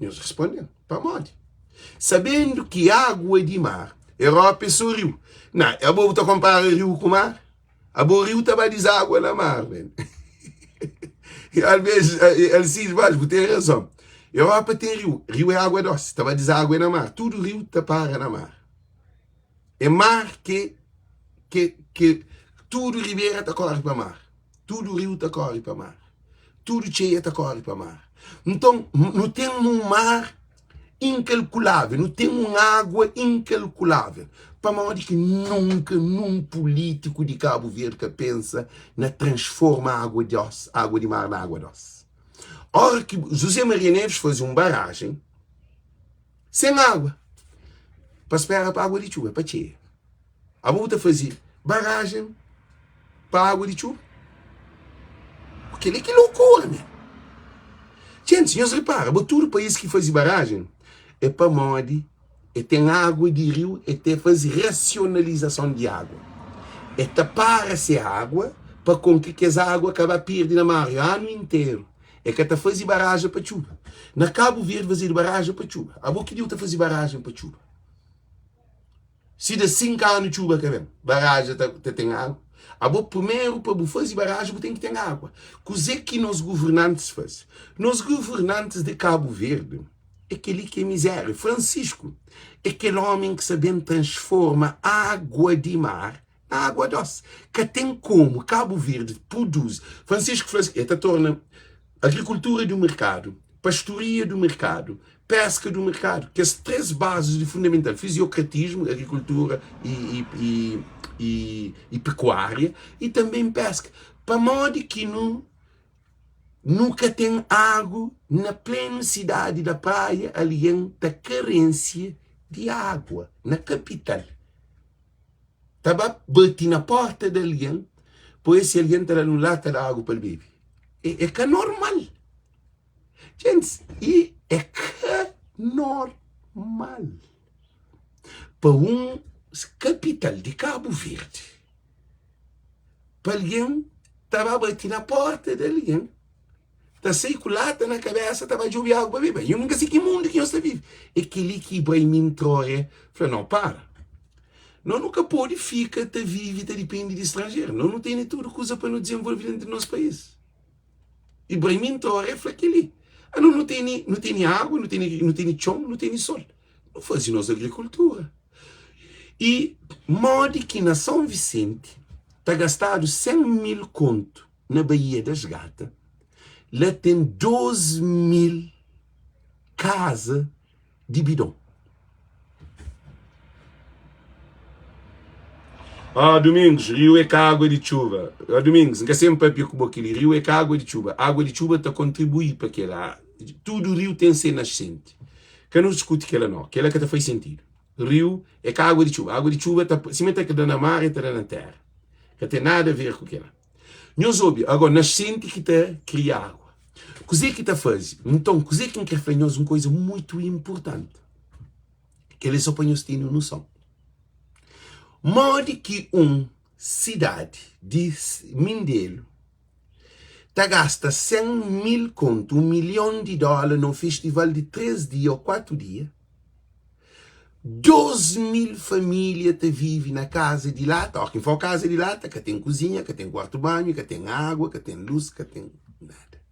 S1: Eles respondem, para modo. Sabendo que água de mar, Europa é só rio. Não, é bom você comparar rio com mar? A boa rio está a deságua na mar, velho. E às vezes, Alcides Vaz, você tem razão. Europa tem rio. Rio é água doce, está a deságua na mar. Tudo rio está para na mar. É mar que tudo ribeira está corre para mar. Tudo rio está corre para mar. Tudo cheia está corre para mar. Então, não tem um mar incalculável, não tem uma água incalculável. Para modo que nunca num político de Cabo Verde que pensa na transforma a água de mar na água doce. Ora que José Maria Neves fazia uma barragem sem água para esperar para a água de chuva, para cheia. A outra fazia barragem para a água de chuva. Porque que loucura, né? Gente, senhores, repara, todo o país que faz barragem é para modo, é tem água de rio, é ter fazer racionalização de água. É tapar essa água para com que essa água acabe perdendo na mar o ano inteiro. É que está fazendo barragem para chuva. Na Cabo Verde fazer barragem para chuva. A boca de fazer barragem para chuva. Se de 5 anos de chuva, barragem tem água. A boca primeiro para fazer barragem tem que ter água. Coisa que nós governantes fazem. Nós governantes de Cabo Verde é aquele que é miséria. Francisco é aquele homem que sabendo transforma água de mar na água doce. Que tem como Cabo Verde produz. Francisco torna agricultura do mercado, pastoria do mercado, pesca do mercado, que as 3 bases de fundamental, fisiocratismo, agricultura e pecuária, e também pesca. Para modo que nunca tem água na plena cidade da praia, além da carência de água, na capital. Estava bati na porta de alguém, pois se alguém está no lata de água para beber. É que é normal. Gente, e é que é normal. Para capital de Cabo Verde, para alguém estava a bater na porta de alguém. Está circulada na cabeça, estava a jogar água para beber. Eu nunca sei que mundo que eu estou vivo. E aquele que Ibrahim Traoré falou, não, para. Nós nunca pode ficar, te vive, te depende de estrangeiro. Nós não temos tudo coisa para nos desenvolver dentro do nosso país. Ibrahim Traoré falou aquele. Nós não tem água, não tem chão, não tem sol. Não faz nossa agricultura. E modo que na São Vicente está gastado 100 mil conto na Baía das Gatas. Lá tem 12 mil casas de bidão. Domingos, rio é com água de chuva. Domingos, nunca sempre para com aquele rio é com água de chuva. A água de chuva está a contribuir para aquela. Tudo rio tem ser nascente. Que não discute aquela não. Aquela que faz sentido. Rio é com água de chuva. A água de chuva está se mete que dá na mar e está na terra. Que tem nada a ver com aquela. Nós óbvio, agora nascente que está cria água. Coisa que está faz. Então, coisa que quer fazer uma coisa muito importante. Que eles só põem têm noção. Modo que cidade de Mindelo tá gasta 100 mil conto, $1 milhão no festival de 3 dias ou 4 dias. 12 mil famílias te vivem na casa de lata. Quem for casa de lata, que tem cozinha, que tem quarto banho, que tem água, que tem luz, que tem nada.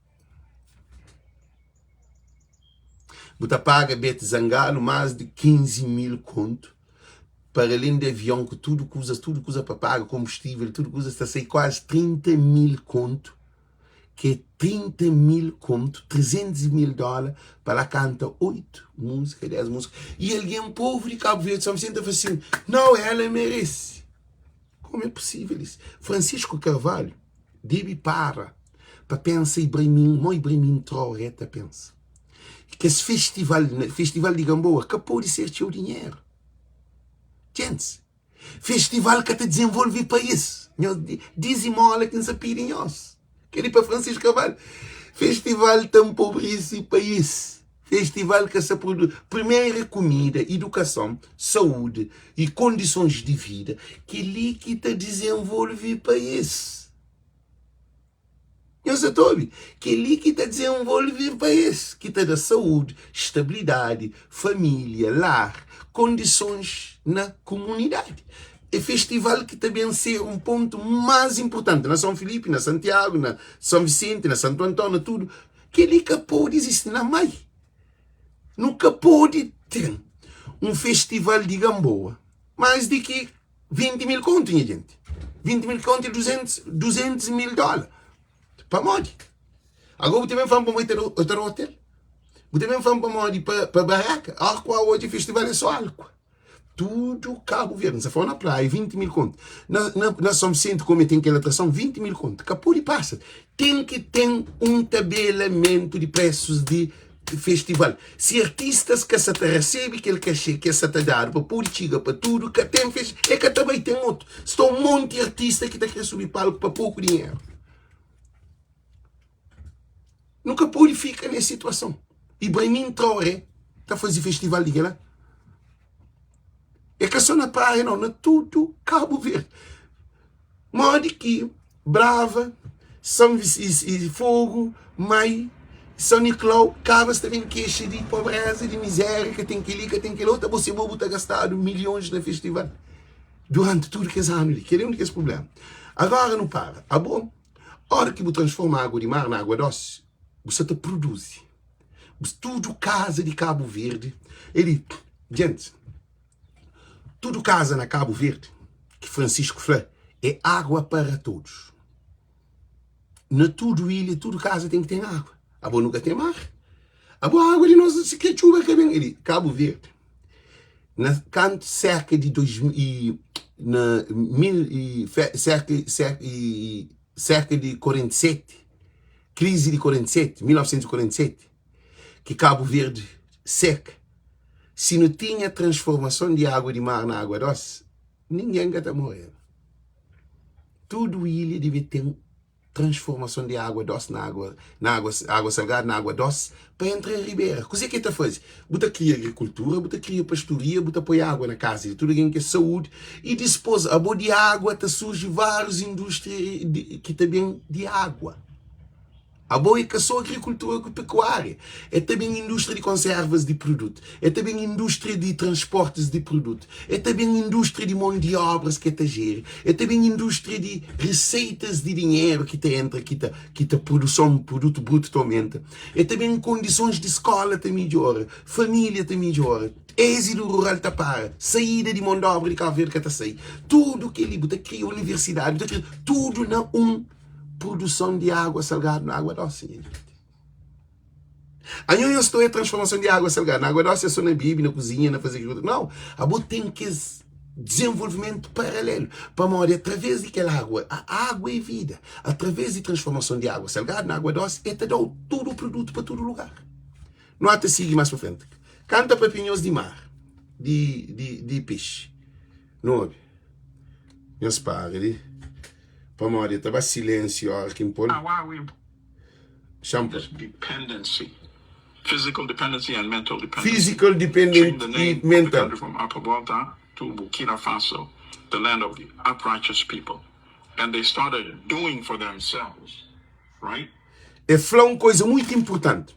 S1: Você paga Bete Zangalo mais de 15 mil conto. Para além de avião, que tudo coisa para pagar, combustível, tudo coisa, está a sair quase 30 mil conto. Que é 30 mil conto, $300 mil, para cantar 8 músicas, 10 músicas. E alguém pobre de Cabo Verde, São Vicente, fala assim, não, ela merece. Como é possível isso? Francisco Carvalho, deve para pensar Ibrahim Traoré, pensa. Que esse festival de Gamboa, que pode ser teu dinheiro. Gente, festival que te desenvolve o país. Dizem mola que não se pidem nós. Quer para Francisco Carvalho. Festival que empobrece o país. Festival que se produz. Primeira comida, educação, saúde e condições de vida. Que ali que te desenvolve o país. Eu sei todo. Que ali que te desenvolve o país. Que te dá saúde, estabilidade, família, lar, condições na comunidade. É festival que também ser um ponto mais importante na São Filipe, na Santiago, na São Vicente, na Santo Antônio, tudo. Que ele que pode existir na Mai. Nunca pode ter um festival de Gamboa. Mais de que 20 mil conto, gente. 20 mil conto e $200 mil. Para morrer. Agora também vamos para outro hotel. Também vamos para morrer para barraca. Arcoa hoje o festival é só Arcoa. Tudo Cabo Verde. Se for na praia, 20 mil conto. Na São Vicente, como tem aquela atração, 20 mil conto. Capô e passa. Tem que ter um tabelamento de preços de festival. Se artistas que se recebe aquele cachê que se está dado para política, para tudo, que tem festival, é que também tem outro. Estou um monte de artistas que está querendo subir palco para pouco dinheiro. Nunca pode ficar nessa situação. Ibrahim Traoré está fazendo festival de lá. É que só na praia, não, na tudo Cabo Verde. Modo que Brava, São Vicente, Fogo, Mai, São Nicolau, Cabas também queixa de pobreza, de miséria, que tem que ali, que tem que outra. Você vai botar gastado milhões no festival. Durante tudo que é ano ali. Que é o único problema. Agora não para. Ah, bom? A hora que você transforma a água de mar na água doce, você te produz. Tudo casa de Cabo Verde. Ele, gente, tudo casa na Cabo Verde, que Francisco falou, é água para todos. Na tudo ilha, tudo casa tem que ter água. A boa nunca tem mar. A boa água de nós, se quer chuva, que vem ali. Cabo Verde. Na canto cerca de 2000 cerca de 47, crise de 47, 1947, que Cabo Verde seca. Se não tinha transformação de água de mar na água doce, ninguém ia morrer. Tudo ilha deve ter transformação de água doce água salgada, na água doce, para entrar em ribeira. O que está fazendo? Você cria agricultura, você cria pastoria, você põe água na casa de tudo alguém que é saúde, e depois, a boa de água, surge várias indústrias que também de água. A boa é que só agricultura e pecuária. É também indústria de conservas de produto. É também indústria de transportes de produto. É também indústria de mão de obras que está gera. É também indústria de receitas de dinheiro que entra, que a produção de produto bruto aumenta. É também condições de escola que melhora. Família que melhora. Êxito rural está para. Saída de mão de obra de Cabo Verde que está sair. Tudo que ele cria universidade, tudo na produção de água salgada na água doce. A não estou a transformação de água salgada na água doce, é só na Bíblia, na cozinha, na fazer agricultura. Não, a boa tem que desenvolvimento paralelo. Para morrer através daquela água. A água é vida. Através de transformação de água salgada na água doce, é te dar todo o produto para todo lugar. Não há te seguir mais para frente. Canta para pinhões de mar, de peixe. Não ouve? Não se pare, Pamori, estava silêncio aqui em Polo.
S2: Why are we this dependency? Physical dependency and mental dependency.
S1: Physical dependent e mental.
S2: From Upper Volta to Burkina Faso, the land of the uprighteous people. And they started doing for themselves, right?
S1: É falar uma coisa muito importante.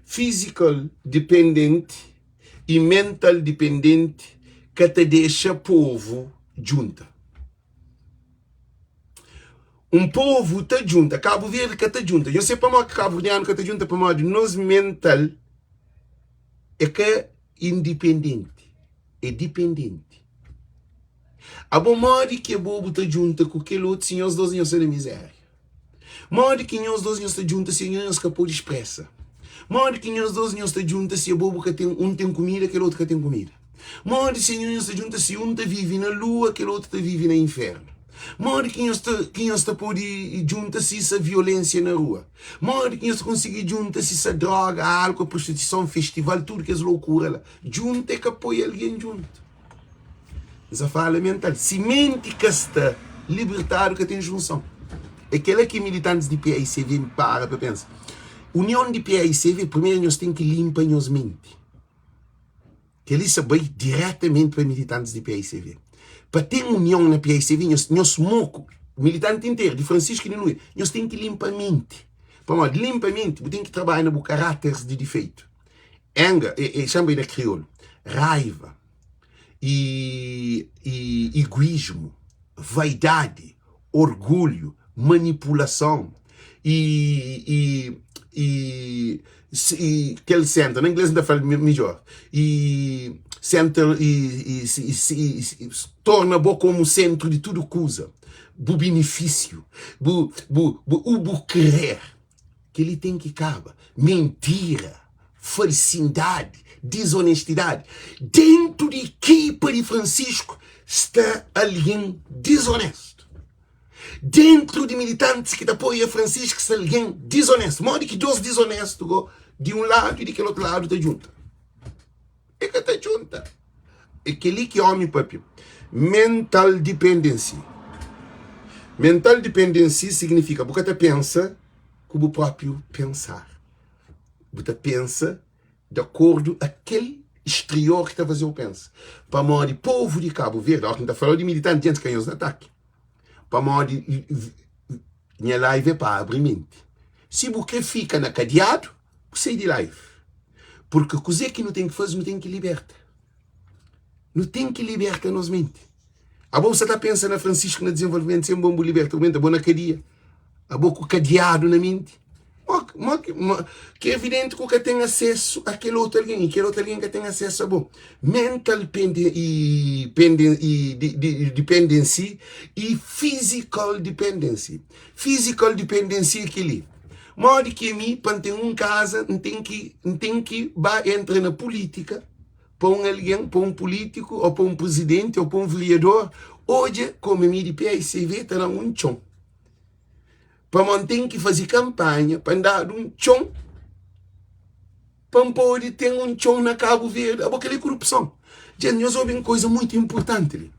S1: Physical dependent e mental dependent que te deixa povo junta. Povo está junto, Cabo Verde que está junto. Eu sei para nós que Cabo Verdeano que está junto, para nós, nós mental é que é independente, é dependente. A bom modo que é bobo está junto com aquele outro, senhor, os dois não são de miséria. Modo que os dois não estão juntos, senhor, não se pode expressa. Modo que os dois não estão juntos, se é bobo que tem comida, aquele outro que tem comida. Modo que senhor não está juntos, se um está vive na lua, aquele outro está vive no inferno. Mora quem está pode juntar-se essa violência na rua. Mora quem está conseguir juntar-se essa droga, álcool, prostituição, festival, tudo que é loucura lá. Junta é que apoia alguém junto. Essa fala mental. Se mente que está libertado que tem junção. É aquela que militantes de PAICV para pensar. União de PAICV, primeiro nós temos que limpar nossa mente. Que eles sabem diretamente para militantes de PAICV. Para ter união na PAICV, nós moco, militante inteiro, de Francisco e de Nuí, nós temos que limpar a mente. Para limpar a mente, você tem que trabalhar no caráteres de defeito. Anger, chama na crioulo, raiva, egoísmo, vaidade, orgulho, manipulação, que ele senta, no inglês ainda fala melhor, torna bom como centro de tudo que usa, do benefício, do querer, que ele tem que acabar, mentira, falsidade, desonestidade. Dentro da equipa de Francisco está alguém desonesto. Dentro de militantes que apoiam Francisco está alguém desonesto. Modo que dois desonestos de um lado e de aquele outro lado está junto. É que está junta. É aquele que homem, papi. Mental dependency. Mental dependency significa que você pensa como o próprio pensar. Você pensa de acordo com aquele exterior que está fazendo pensa. Para o povo de Cabo Verde, a gente está falando de militantes antes que eles ataquem. Para minha live é para abrir mente. Se você fica na cadeado, você de live. Porque coisa que não tem que fazer, não tem que libertar. Não tem que libertar nos mente. A bolsa está pensando na Francisco no desenvolvimento, sem bom libertar a mente, a boa na cadeia. A boa cadeado na mente. Que é evidente que você tem acesso àquele outro alguém, e aquele outro alguém que tem acesso a bom. Mental dependency e physical dependency. Physical dependency é aquele. Modo que para ter uma casa, não tem que entrar na política, para alguém, para político, ou para presidente, ou para vereador. Hoje, como a de PAICV, está um chão. Para manter que fazer campanha, para andar um chão, para poder ter um chão na Cabo Verde, aquela corrupção. Gente, nós ouvimos uma coisa muito importante.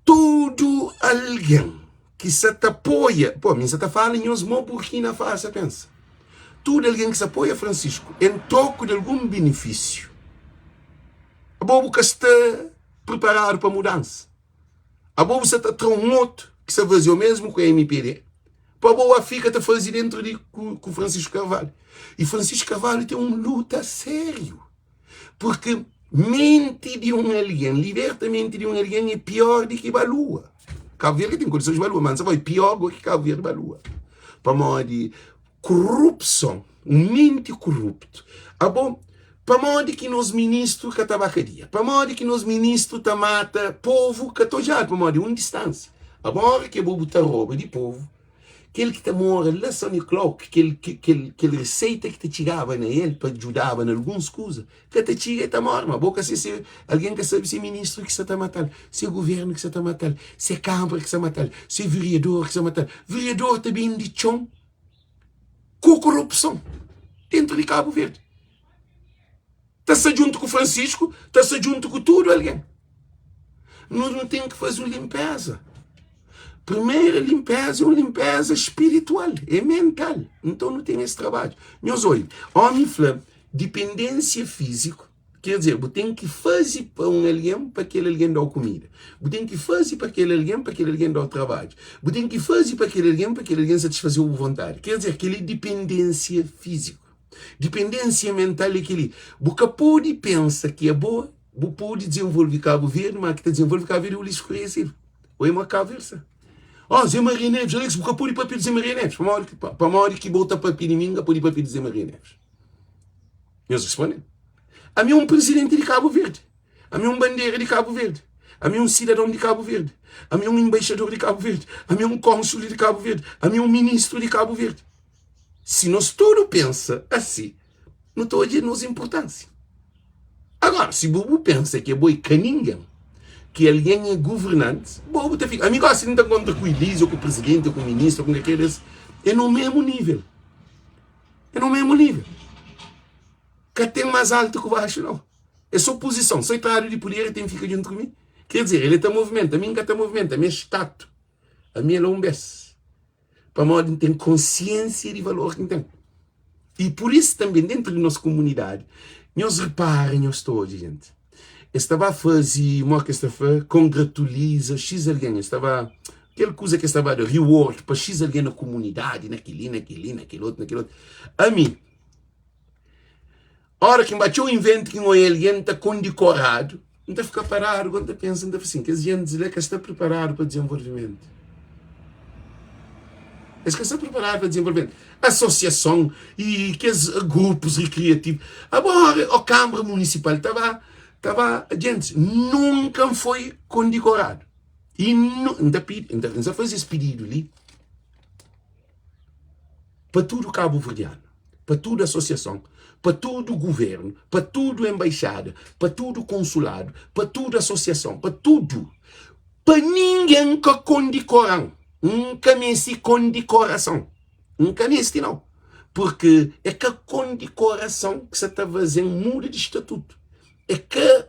S1: Todo alguém que se te apoia, pô, mas se te fala em osmo Burkina Faso, pensa. Tudo alguém que se apoia Francisco, em troco de algum benefício. A bobo que está preparado para mudança. A bobo se está traumoto, que se fazia o mesmo com a MPD. Para a boa fica a fazer dentro de com Francisco Carvalho. E Francisco Carvalho tem uma luta sério. Porque mente de um alien, libertamente de um alien é pior do que a lua. Cabo Verde tem condições de balua, mas foi pior do que Cabo Verde balua. Para modo de corrupção, mente corrupto. Ah, bom, para modo que nos ministros que tabacaria, para modo que nos ministros tá mata povo que já para modo de uma distância. A hora que bobo tá rouba de povo, aquele que tá mora lá Sony Clock, aquele receita que te chegava na ele para ajudar em algumas coisas, que te chega e tá mora, mas boca se alguém que sabe se ministro que se tá matando, se governo que se tá matando, se câmara que se matando, se vereador que se matando, vereador também de chão, com corrupção dentro de Cabo Verde. Está-se junto com o Francisco, está-se junto com tudo alguém. Nós não temos que fazer uma limpeza. Primeira limpeza é uma limpeza espiritual, é mental. Então não tem esse trabalho. Meus olhos, homem fala, dependência física, quer dizer, você tem que fazer para um alguém para aquele alguém dar comida. Você tem que fazer para aquele alguém dar trabalho. Você tem que fazer para aquele alguém satisfazer a vontade. Quer dizer, aquela dependência física. Dependência mental é aquele. Você pode pensar que é boa, você pode desenvolver Cabo Verde, mas que desenvolve Cabo Verde é o lixo conhecido. Ou é uma cabeça. Zé Maria Neves, Alex, você pode papel de Zé Maria Neves. Para a hora que bota papel em mim, pode papel de Zé Maria Neves. Eles respondem. A mim um presidente de Cabo Verde. A mim um bandeira de Cabo Verde. A mim um cidadão de Cabo Verde. A mim um embaixador de Cabo Verde. A mim um cônsul de Cabo Verde. A mim um ministro de Cabo Verde. Se nós todos pensa assim, não estou a dizer nos importância. Agora, se Bubu pensa que é boi caninga, que alguém é governante, Bubu te fica. Amigo, assim não está contra com o Elísio, com o presidente, com o ministro, com aqueles. É no mesmo nível. É no mesmo nível. Que tem mais alto que baixo, não. É só posição. Se eu de poder, ele tem que ficar junto comigo. Quer dizer, ele está em movimento, a minha está em movimento, a minha status, a minha lombes. Para modo tem consciência de valor que tem. E por isso também dentro da nossa comunidade, nós reparem, nós todos, gente. Estava a fazer, uma que estava congratuliza X alguém, estava aquela coisa que estava de reward para X alguém na comunidade, naquele outro. A mim, a hora que bateu o invento que alguém está condecorado, não está a ficar parado, quando está pensando assim, que a gente que está preparado para desenvolvimento. Eles que estão preparados para desenvolvimento. Associação e que grupos recreativos. Agora, a Câmara Municipal estava, gente, nunca foi condecorado. E não faz esse pedido ali para tudo Cabo Verdeano, para tudo associação, para tudo governo, para tudo embaixada, para tudo consulado, para tudo associação, para tudo. Para ninguém que condecoram. Nunca me esse condecoração. Nunca me esse não. Porque é que a condecoração que você está fazendo muda de estatuto. É que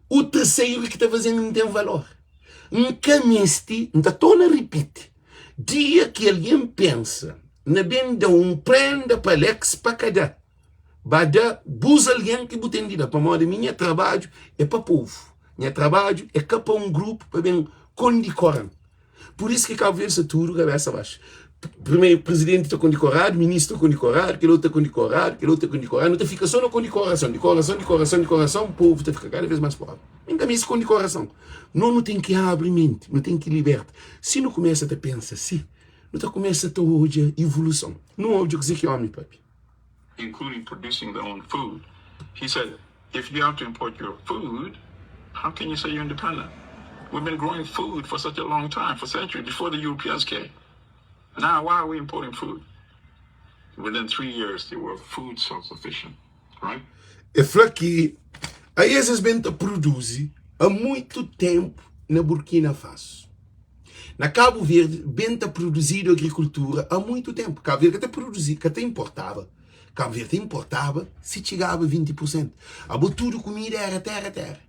S1: o terceiro que está fazendo não tem valor. Nunca me esse, ainda estou a repetir. Dia que alguém pensa na bem de prenda para Alex para cada. Bada, busa alguém que botem de para modo minha trabalho é para povo. Minha trabalho é que para grupo para bem condecorar. Por isso que Cabo Verde se tudo cabeça abaixo. Primeiro presidente está condecorado, ministro condecorado, aquele outro está condecorado, não te fica só na condecoração, decoração, o povo te fica cada vez mais pobre. Ainda mais condecoração. Não tem que abrir mente, não tem que libertar. Se não começa a pensar assim, não começa a hoje evolução. Não hoje dizer que homem, papi.
S2: Including producing their own food. He said, if you have to import your food, how can you say you're independent? We've been growing food for such a long time, for centuries, before the Europeans came. Now, why are we importing food? Within 3 years, they were food self-sufficient, right?
S1: É falar que a esses benta produzem há muito tempo na Burkina Faso. Na Cabo Verde, benta produzido agricultura há muito tempo. Cabo Verde até produzia, até importava. Cabo Verde importava, se chegava a 20%. A tudo comida era terra.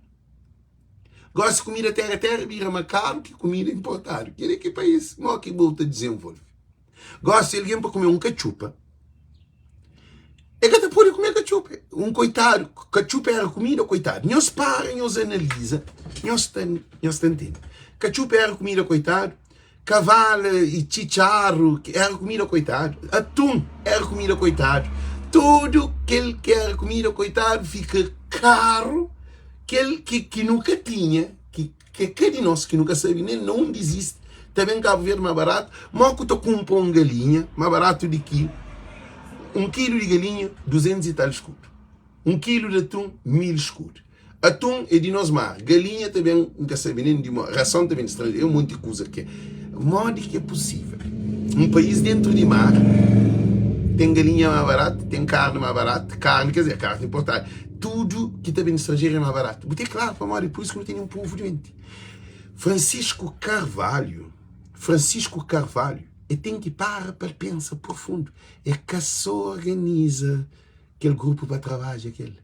S1: Gosto de comida terra, vira mais caro que comida importada. Quer que país maior que volta a desenvolver. Gosto de alguém para comer um cachupa. É que até pode comer cachupa. Um coitado, cachupa era comida, coitado. Nós param, nós analisam, nós entendemos. Cachupa era comida, coitado. Cavalo e chicharro era comida, coitado. Atum era comida, coitado. Tudo aquele que era comida, coitado, fica caro. Aquele que nunca tinha, que de nós que nunca sabia nem onde existe, também Cabo Verde mais barato. Mal que tu compra uma galinha, mais barato de que 1 quilo de galinha, 200 e tal escudos. 1 quilo de atum, 1000 escudos. Atum é de nós mar. Galinha também nunca sabia nem de uma ração também estrangeira. É um monte de coisa que é. Modo que é possível. Um país dentro de mar tem galinha mais barata, tem carne mais barata, carne, quer dizer, carne importada. Tudo que também estrangeiro é mais barato. Botei claro para Mário, por isso que não tem um povo doente. Francisco Carvalho, tem que parar para pensar profundo. É que só organiza aquele grupo para trabalho, aquele.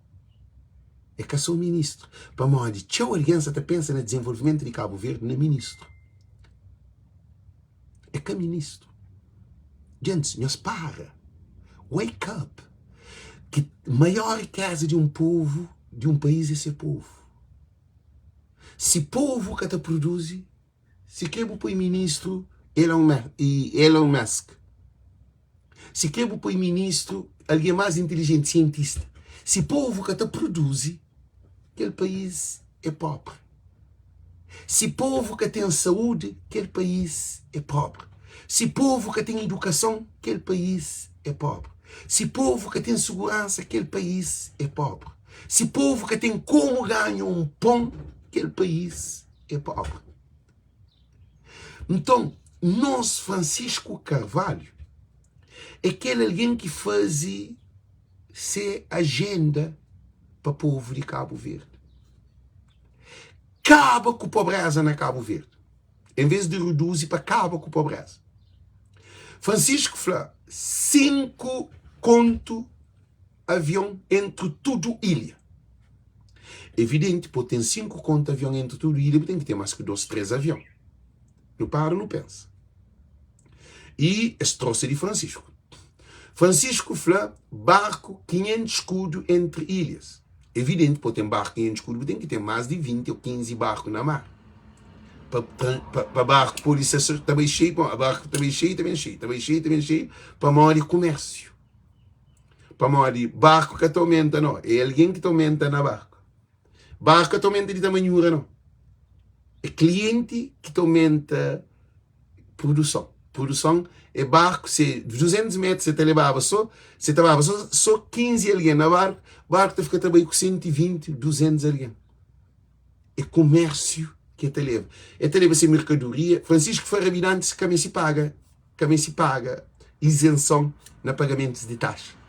S1: É que só o ministro. Para Mário, se a aliança está pensa no desenvolvimento de Cabo Verde, não é ministro. É que é ministro. Gente, nós para. Wake up. Que maior casa de um povo, de um país, é ser povo. Se povo que te produz, se quer para o ministro Elon Musk, se quer para o ministro alguém mais inteligente, cientista, se povo que te produz, aquele país é pobre. Se povo que tem saúde, aquele país é pobre. Se povo que tem educação, aquele país é pobre. Se povo que tem segurança, aquele país é pobre. Se povo que tem como ganhar um pão, aquele país é pobre. Então, nós, Francisco Carvalho, é aquele alguém que faz ser agenda para o povo de Cabo Verde. Acaba com a pobreza na Cabo Verde. Em vez de reduzir, para acaba com a pobreza. Francisco falou, 5 conto avião entre tudo ilha. Evidente, pô, tem 5 conto avião entre tudo ilha, tem que ter mais que 2, 3 aviões. Não para, não pensa. E esse trouxe de Francisco. Francisco falou, barco 500 escudos entre ilhas. Evidente, pô, tem barco 500 escudos, tem que ter mais de 20 ou 15 barcos na mar. Para barco, polícia também cheio, para barco também cheio, para maior comércio. Para maior barco que aumenta, não. É alguém que aumenta na barco. Barco que aumenta de tamanhura, não. É cliente que aumenta produção. Produção é barco, se 200 metros você levava só 15 alguém na barco, barco te fica também com 120, 200 alguém. É comércio que te leva. Te leva sem mercadoria. Francisco Farabirantes também se paga isenção na pagamentos de taxa.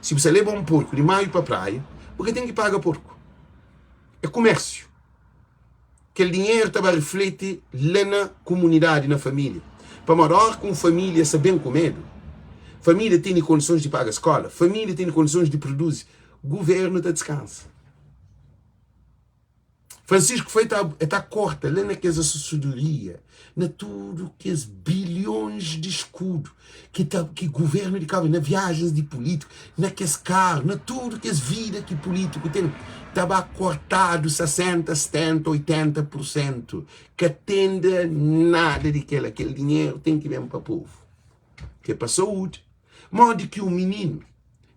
S1: Se você leva um porco de maio para a praia, porque tem que pagar porco. É comércio. Aquele dinheiro também reflete lá na comunidade, na família. Para morar com família, sabendo comer. Família tem condições de pagar a escola. Família tem condições de produzir. O governo está descansa. Francisco foi está corta lá naquela assessoria, na tudo que as bilhões de escudo que governo de Cabo, na viagens de político, naqueles carros, na tudo que as vidas que político tem, estava cortado 60%, 70%, 80%, que atende nada daquele, aquele dinheiro tem que vir para o povo, que é para a saúde. Modo que o menino,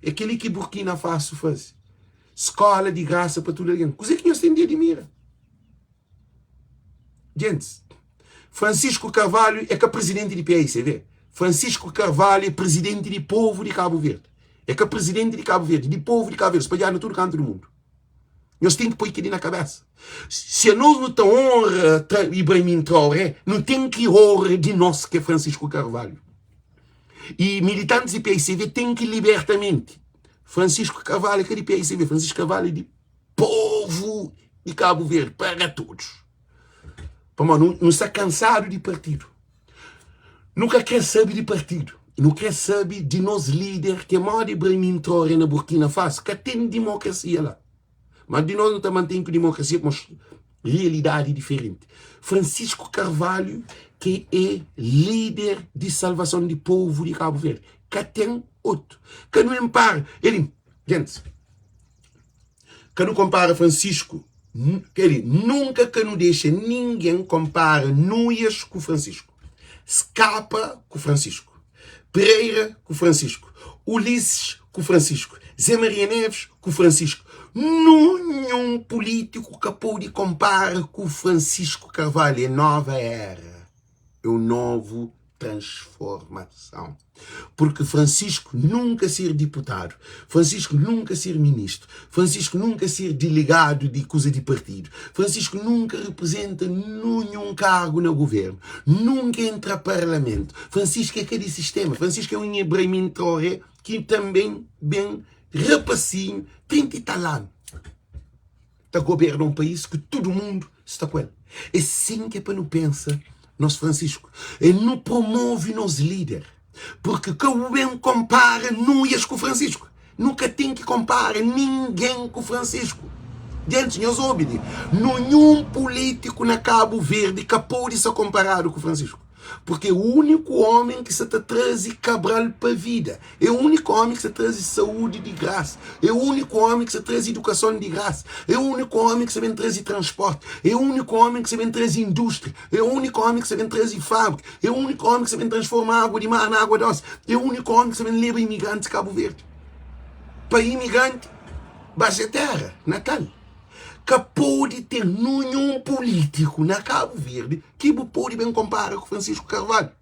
S1: aquele que Burkina Faso faz, escola de graça para tudo alguém, coisa que nós temos de admirar. Gente, Francisco Carvalho é que é presidente de PAICV. Francisco Carvalho é presidente de povo de Cabo Verde. É que é presidente de Cabo Verde, de povo de Cabo Verde, espalhado em todo canto do mundo. Nós temos que pôr aquilo na cabeça. Se nós não temos honra Ibrahim Traoré, não tem que honra de nós que é Francisco Carvalho. E militantes de PAICV têm que libertamente. Francisco Carvalho é que é de PAICV. Francisco Carvalho é de povo de Cabo Verde, para todos. Não está cansado de partido. Nunca quer saber de partido. Não quer saber de nós líderes que mais de Ibrahim Traoré na Burkina Faso, que tem democracia lá. Mas de nós não está mantendo democracia, mas realidade diferente. Francisco Carvalho, que é líder de salvação do povo de Cabo Verde, que tem outro, que não empara. Ele, gente, que não compara Francisco, ele nunca que não deixa ninguém compara Núñez com Francisco, Scapa com Francisco, Pereira com Francisco, Ulisses com Francisco, Zé Maria Neves com Francisco. Nenhum político que pode comparar com Francisco Carvalho. É nova era, é o novo transformação. Porque Francisco nunca ser deputado, Francisco nunca ser ministro, Francisco nunca ser delegado de coisa de partido, Francisco nunca representa nenhum cargo no governo, nunca entra parlamento. Francisco é aquele sistema. Francisco é um Ibrahim Traoré que também bem rapacinho, 30 e tal anos, está governa um país que todo mundo está com ele. É assim que é para não pensar nosso Francisco. Ele não promove nos líderes. Porque que o bem compara Núñez com Francisco. Nunca tem que comparar ninguém com Francisco. Gente, senhores, obede. Nenhum político na Cabo Verde que pode ser comparado com Francisco. Porque é o único homem que se traz Cabral para a vida. É o único homem que se traz saúde de graça. É o único homem que se traz educação de graça. É o único homem que se vem trazer transporte. É o único homem que se vem trazer indústria. É o único homem que se vem trazer fábrica. É o único homem que se vem transformar água de mar na água doce. É o único homem que se vem levar imigrantes a Cabo Verde. Para imigrante, baixa terra, Natal. Que pode ter nenhum político na Cabo Verde que pode bem comparar com Francisco Carvalho.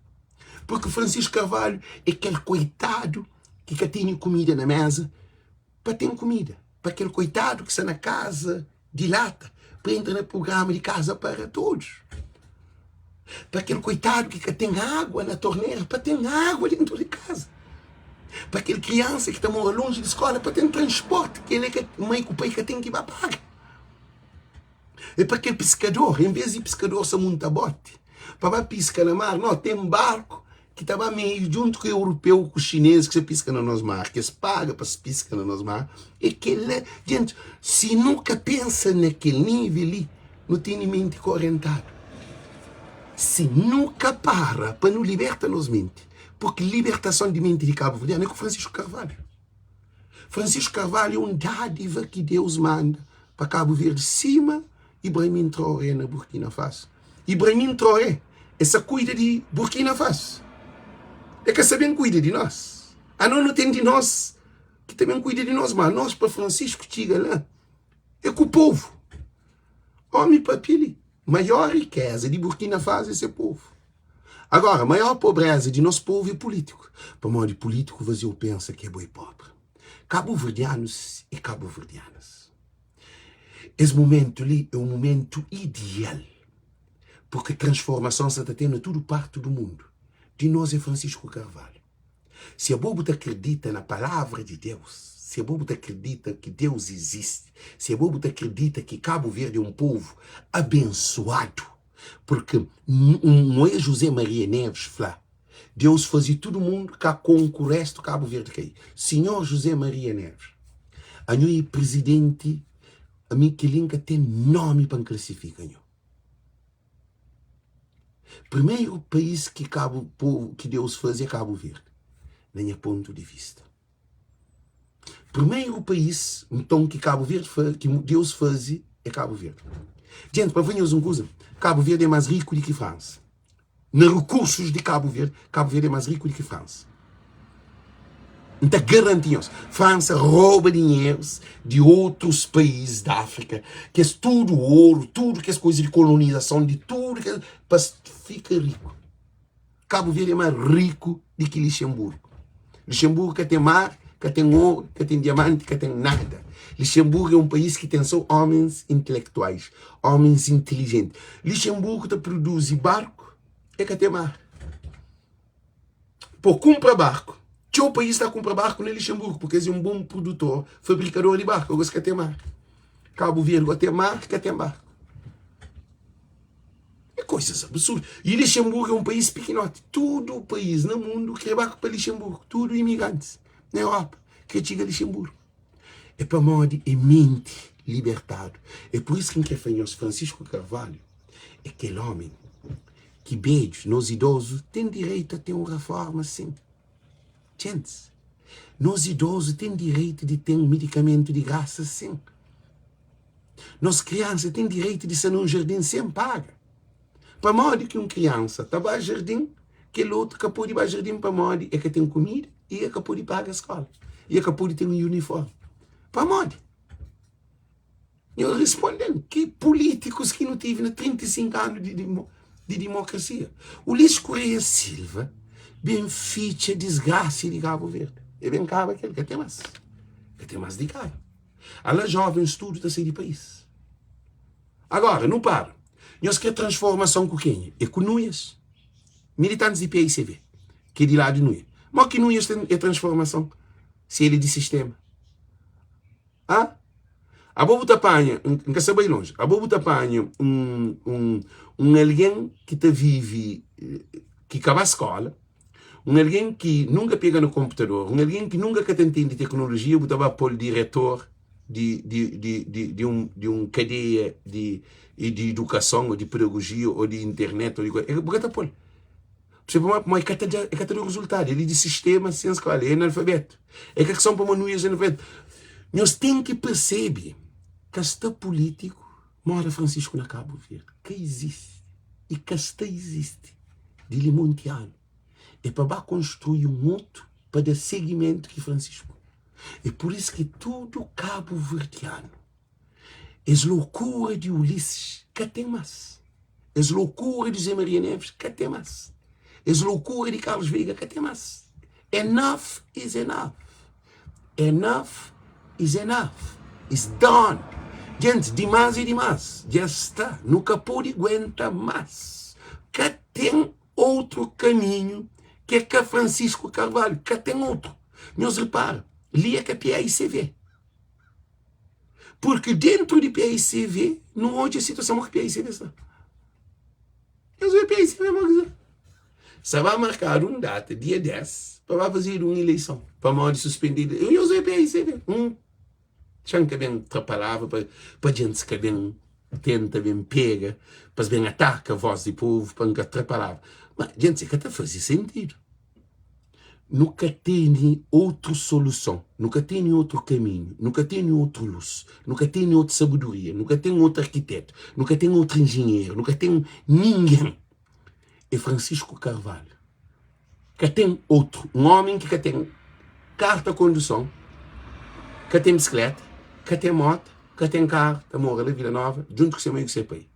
S1: Porque Francisco Carvalho é aquele coitado que tem comida na mesa para ter comida. Para aquele coitado que está na casa de lata para entrar no programa de Casa para Todos. Para aquele coitado que tem água na torneira para ter água dentro de casa. Para aquele criança que está morando longe de escola para ter transporte que ele é mãe com o pai que tem que ir para pagar. É para aquele pescador, em vez de pescador se monta bote, para pescar na mar, não, tem um barco que estava meio junto com o europeu, com o chinês que se pesca no nosso mar, que se paga para se pescar no nosso mar. E aquele, gente, se nunca pensa naquele nível ali, não tem mente correntada. Se nunca para não libertar nos mente, porque libertação de mente de Cabo Verde é com Francisco Carvalho. Francisco Carvalho é um dádiva que Deus manda para Cabo Verde, cima Ibrahim Traoré na Burkina Faso. Ibrahim Traoré, essa cuida de Burkina Faso. É que essa bem cuida de nós. Não tem de nós, que também cuida de nós, mas nós para Francisco chega lá. É com o povo. Homem para pili. Maior riqueza de Burkina Faso é esse povo. Agora, a maior pobreza de nosso povo é político. Para modo de político, você pensa que é boi pobre. Cabo-verdianos e cabo-verdianas. Esse momento ali é um momento ideal. Porque transformação se está tendo em toda parte do mundo. De nós é Francisco Carvalho. Se a bobo acredita na palavra de Deus, se a bobo acredita que Deus existe, se a bobo acredita que Cabo Verde é um povo abençoado, porque não é José Maria Neves fala, Deus fazia todo mundo cá com o resto do Cabo Verde cair. Senhor José Maria Neves, a minha presidente, a mim que linka tem nome para classificar. Primeiro país que Deus faz é Cabo Verde, na minha ponto de vista. Primeiro país então que Deus faz é Cabo Verde. Gente, para vermos uma coisa, Cabo Verde é mais rico do que França. Nos recursos de Cabo Verde é mais rico do que França. Então garantimos, França rouba dinheiros de outros países da África, que é tudo ouro, tudo que é coisa de colonização, de tudo que para ficar rico. Cabo Verde é mais rico do que Luxemburgo. Luxemburgo que tem mar, que tem ouro, que tem diamante, que tem nada. Luxemburgo é um país que tem só homens intelectuais, homens inteligentes. Luxemburgo que produz barco é que tem mar. Por comprar barco, o país está a comprar barco no Luxemburgo, porque é um bom produtor, fabricador de barco. Eu gosto que tem mar. Cabo Verde tem mar, que tem barco. É coisas absurdas. E Luxemburgo é um país pequenote. Todo o país no mundo quer barco para Luxemburgo. Tudo imigrantes na Europa que chega a Luxemburgo. É para modo de mente libertado. É por isso que Inquefanhos Francisco Carvalho é aquele homem que beijo nos idosos tem direito a ter uma reforma, sim. Gente, nós idosos temos direito de ter um medicamento de graça, sim. Nós crianças temos direito de ser num jardim sem paga. Para modo que uma criança está para o jardim, aquele outro que pode ir para o jardim para modo é que tem comida e é que pode pagar a escola. E é que pode ter um uniforme. Para modo. Eu respondendo que políticos que não tive 35 anos de democracia. O Luís Correia Silva, bem ficha desgraça de Cabo Verde. É bem cabo aquele que tem mais. Que tem mais de cabo. Ela jovens tudo está a sair do país. Agora, não para. Nós queremos transformação com quem? É com nós. Militantes de PICV. Que é de lá de nós. Mas que nós é transformação? Se ele é de sistema. Ah? A bobo tapanha, não quer saber longe, a bobo tapanha um alguém que está vive, que acaba a escola, um alguém que nunca pega no computador, um alguém que nunca entende tecnologia, botava para o diretor de um cadeia de educação, ou de pedagogia, ou de internet, ou de coisa. É bota para mas é que o resultado, ele é de sistema, sem escola, é analfabeto. É que são para uma nuia analfabeto. Nós temos que perceber que este político mora Francisco na Cabo Verde, que existe, e que este existe, de limontiano. É para construir um outro para dar seguimento que Francisco. É por isso que tudo Cabo Verdeano, as loucuras de Ulisses, que tem mais. As loucuras de Zé Maria Neves, que tem mais. As loucuras de Carlos Veiga, que tem mais. Enough is enough. Enough is enough. It's done. Gente, demais e demais. Já está. Nunca pode aguentar mais. Que tem outro caminho que é que Francisco Carvalho. Que tem outro. Mas repara, lia que a PICV. Porque dentro de PICV, não hoje a situação que a PICV está. Eu sou a PICV, mas só vai marcar uma data, dia 10, para fazer uma eleição. Para modo de suspender. Eu sou a PICV. Tinha que bem atrapalhava para gente que bem tenta, bem pega, para bem ataca a voz do povo, para que atrapalhava. Mas, gente, que está fazendo sentido. Nunca tem outra solução, nunca tem outro caminho, nunca tem outra luz, nunca tem outra sabedoria, nunca tem outro arquiteto, nunca tem outro engenheiro, nunca tem ninguém. É Francisco Carvalho. Que tem outro, um homem que tem carta de condução, que tem bicicleta, que tem moto, que tem carro, que mora na Vila Nova, junto com o seu meio que seu pai.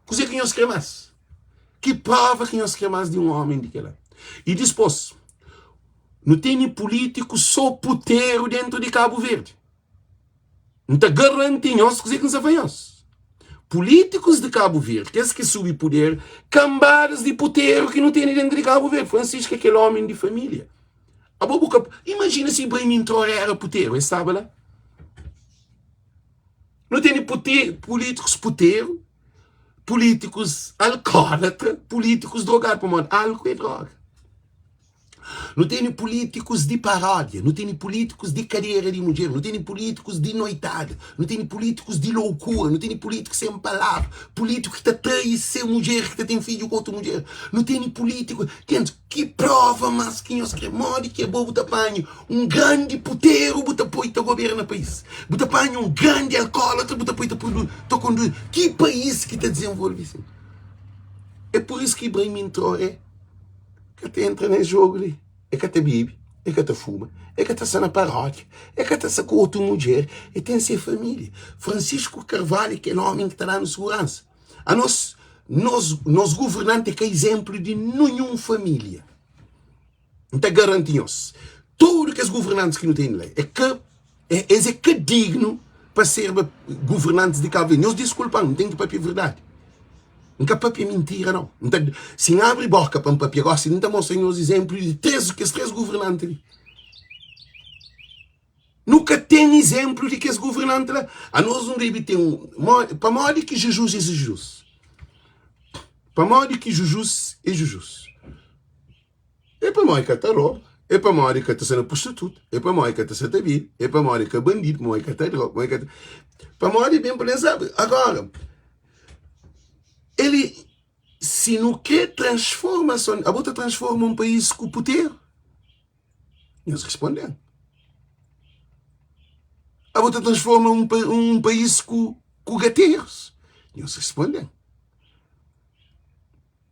S1: Coisa que não se quer mais. Que prova que não se quer mais de um homem daquela. E depois, não tem político só puteiro dentro de Cabo Verde. Não está garantindo que não se faz. Políticos de Cabo Verde, que é que subem poder, cambadas de puteiro que não tem dentro de Cabo Verde. Francisco é aquele homem de família. Imagina se Ibrahim Traoré era puteiro, estava lá. Não tem políticos puteiro, políticos alcoólatras, políticos drogados, por modo álcool e droga. Não tem políticos de paródia, não tem políticos de cadeira de mulher, não tem políticos de noitada, não tem políticos de loucura, não tem políticos sem palavra, político que está trai ser mulher, que tem filho com outra mulher, não tem político, gente, que prova mais que nós queremos, que é bom botar panho, um grande puteiro, botar poita governa o país, botar panho, um grande alcoólatra, botar poita conduz, que país que está desenvolvendo? É por isso que Ibrahim Traoré que te entra nesse jogo ali, é que te bebe, é que te fuma, é que te na paródia, é que te com outra mulher, e tem ser família. Francisco Carvalho, que é o homem que está lá na segurança. A nós governantes que é exemplo de nenhuma família. Então garantimos, tudo que os governantes que não têm lei, é que digno para ser governantes de Cabo Verde. Nós desculpamos, não tem que papel verdade. Nunca papel mentira, não. Então, se abre boca para um papel, agora, se não estamos mostrando os exemplos de três governantes ali. Nunca tem exemplo de que os governantes lá. A nós não deve ter para modo que Jesus é Jesus. Para modo que Jesus é Jesus. É para modo que está roupa. É para morrer que está sendo prostituta. É para morrer que está sendo vida. É para morrer que é bandido. Para morrer que está droga. Para morrer bem para sabe. Agora, ele, se não quer transformação, a bota transforma um país com poder. Nós respondemos. A bota transforma um país com gateiros. Nós respondemos.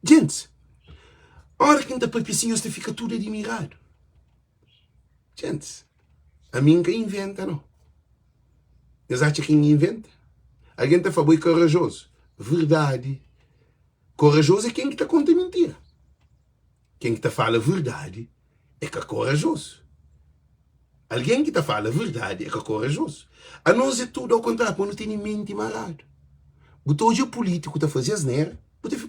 S1: Gente, a hora que entra papicinho, você fica tudo admirado. Gente, a mim quem inventa, não. Eles acham que quem inventa? Alguém está falando corajoso. Verdade. Corajoso é quem está conta mentira. Quem está fala a verdade é que é corajoso. Alguém que está fala a verdade é que é corajoso. A nós é tudo ao contrário, quando tem mente marado. Botou de político está fazendo asneira,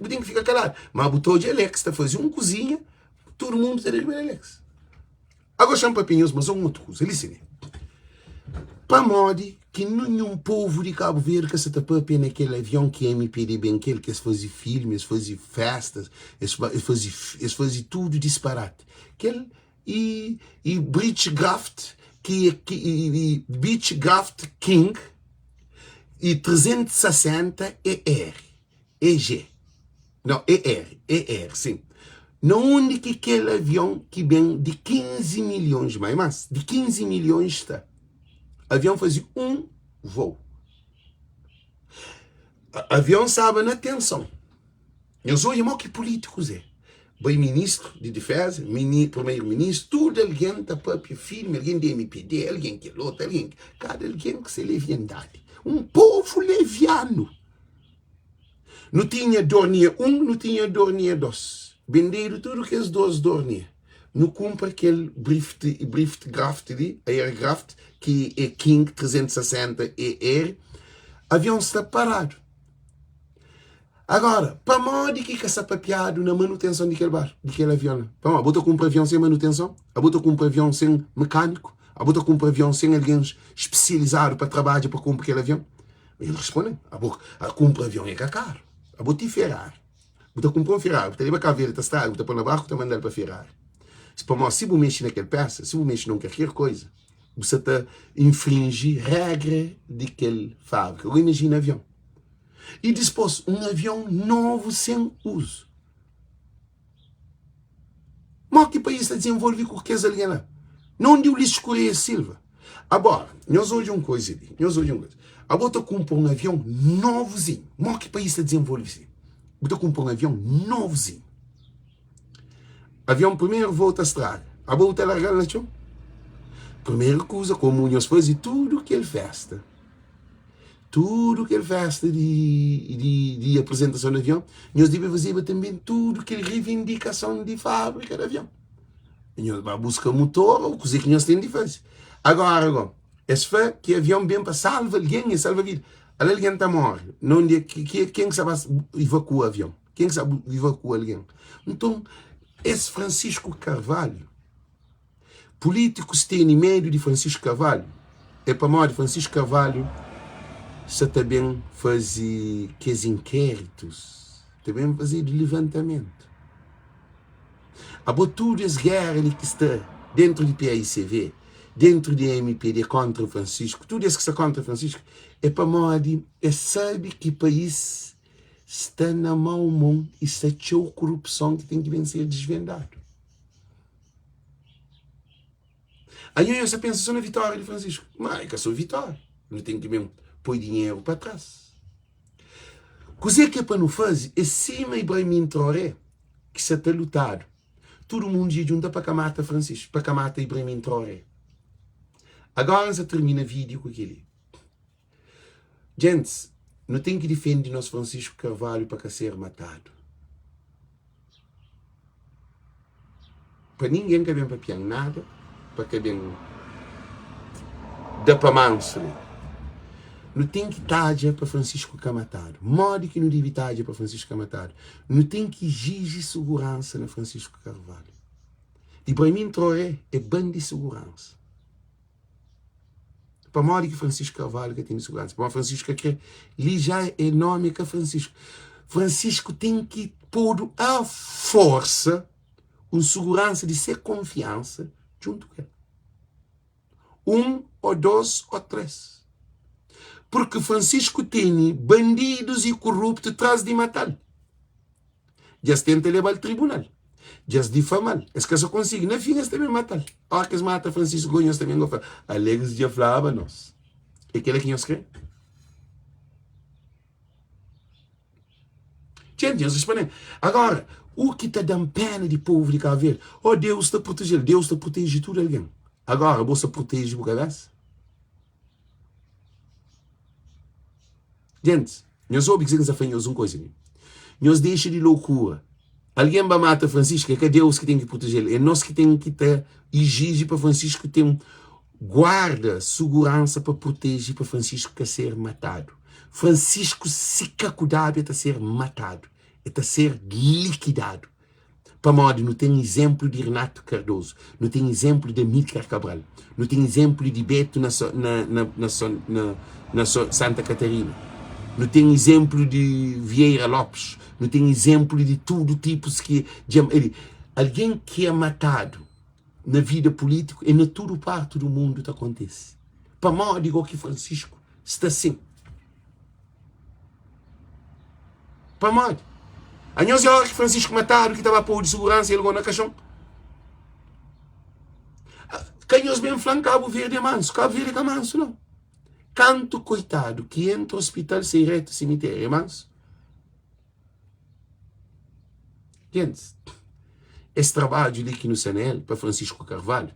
S1: tem que ficar calado. Mas botou de Alex está fazendo uma cozinha, todo mundo está de Alex. Agora chama papinhos, mas um outro coisa. Listen. Para modo que nenhum povo de Cabo Verde que se tapou naquele avião que é MPD bem aquele que eles faziam filmes, eles faziam festas, eles faziam tudo disparate. Aquele e Beechcraft Beechcraft King e 360 EG. Não, ER, sim. Não onde que aquele avião que vem de 15 milhões, mais de 15 milhões está. O avião fazia um voo. O avião sabe na tensão. Eu sou irmão que políticos é. Bem ministro de defesa, primeiro-ministro, tudo alguém está para filme, alguém de MPD, alguém que luta, cada alguém que se leviandade. Um povo leviano. Não tinha dornia não tinha dornia dois. Venderam tudo que as duas dornia. Não cumpre aquele Briefcraft ali, Aircraft, que é King 360 ER. Avião está parado. Agora, para modo que está papiado na manutenção daquele avião. Para modo, botou com um avião sem manutenção, a botou com um avião sem mecânico, a botou com um avião sem alguém especializado para trabalhar para comprar aquele avião. Eles respondem, a compra avião é caro. A botar Ferrari. Botou comprar um Ferrari, botar ele para cá ver, está estragado, botar para na barco, está mandando para Ferrari. Se você mexe naquele peça, se você mexe em qualquer coisa, você está infringir regra daquele fábrica. Eu imagino avião. E depois, um avião novo sem uso. Mas que país está desenvolvido com que ali lá? Não deu Ulisses Correia Silva. Agora, nós hoje uma coisa ali. A bota compra um avião novozinho. Mas que país está desenvolvido? Bota compra um avião novozinho. Avião primeiro volta a estrada. A volta a largar na chão. Primeira coisa, como nós fazemos tudo que ele festa. Tudo que ele festa de apresentação de avião, nós devemos fazer também tudo que ele reivindicação de fábrica de avião. Nós vamos buscar motor ou coisa que nós temos de fazer. Agora, esse foi que avião bem para salvar alguém e salvar a vida. Alguém está morto. Quem sabe evacuar o avião? Quem sabe evacuar alguém? Então, esse Francisco Carvalho, políticos têm medo de Francisco Carvalho. É para morrer Francisco Carvalho. Se também fazer que inquéritos, também fazer de levantamento. A botura as guerras que está dentro do PAICV, dentro do MPD contra o Francisco, tudo isso que está contra o Francisco, é para morrer, sabe que o país está na mão e está cheio de corrupção que tem que ser desvendado. Aí eu só penso só na vitória de Francisco. Mas é que eu sou vitória, não tem que mesmo põe dinheiro para trás. Coisa que é para não fazer é cima Ibrahim Traoré, que se está lutado. Todo mundo junta para que mata Francisco, para que mata Ibrahim Traoré. Agora se termina o vídeo com aquele. Gente, não tem que defender nosso Francisco Carvalho para que ser matado. Para ninguém que vem para piar nada, para que vem dar para manso. Não tem que estar para Francisco Camataro. Modo que não deve estar para Francisco Camataro. Não tem que exigir segurança na Francisco Carvalho. Ibrahim Traoré é bando de segurança. Para modo que Francisco Carvalho que tem segurança. Para Francisco que ele já é nome que Francisco. Francisco tem que pôr a força, com segurança de ser confiança, junto com ele. 1 ou 2 ou 3. Porque Francisco tem bandidos e corruptos atrás de matar. Já se tenta levar ao tribunal. Já se difamar. É que só consigo. Na fim, eles também matar. A que se mata Francisco Gonhos também não fala. Alegres já falava nós. É aquele que nós queremos. Gente, nós respondemos. Agora, o que está dando pena de povo de Cabo Verde? Oh, Deus está protegendo. Deus está protegendo tudo alguém. Agora, você protege o cabeça? Gente, nós sabemos que nós fazemos uma coisa. Nós deixamos de loucura. Alguém vai matar Francisco, é que é Deus que tem que proteger ele. É nós que temos que exigir para Francisco ter um guarda, segurança para proteger para Francisco que ser matado. Francisco se cuidado é ser matado, é ser liquidado. Para modo, não tem exemplo de Renato Cardoso, não tem exemplo de Amílcar Cabral, não tem exemplo de Beto na Santa Catarina, não tem exemplo de Vieira Lopes, não tem exemplo de tudo tipos que... Alguém que é matado na vida política e na toda parte do mundo acontece. Para modo, digo que Francisco está assim. Para modo. A nós é que Francisco mataram, que estava a pôr de segurança e ele na caixão. Canhos bem flanco, Cabo Verde é manso. Cabo Verde é manso, não. Canto coitado que entra no hospital sem reto cemitério é manso. Gente, esse trabalho ali aqui no Sanel, para Francisco Carvalho,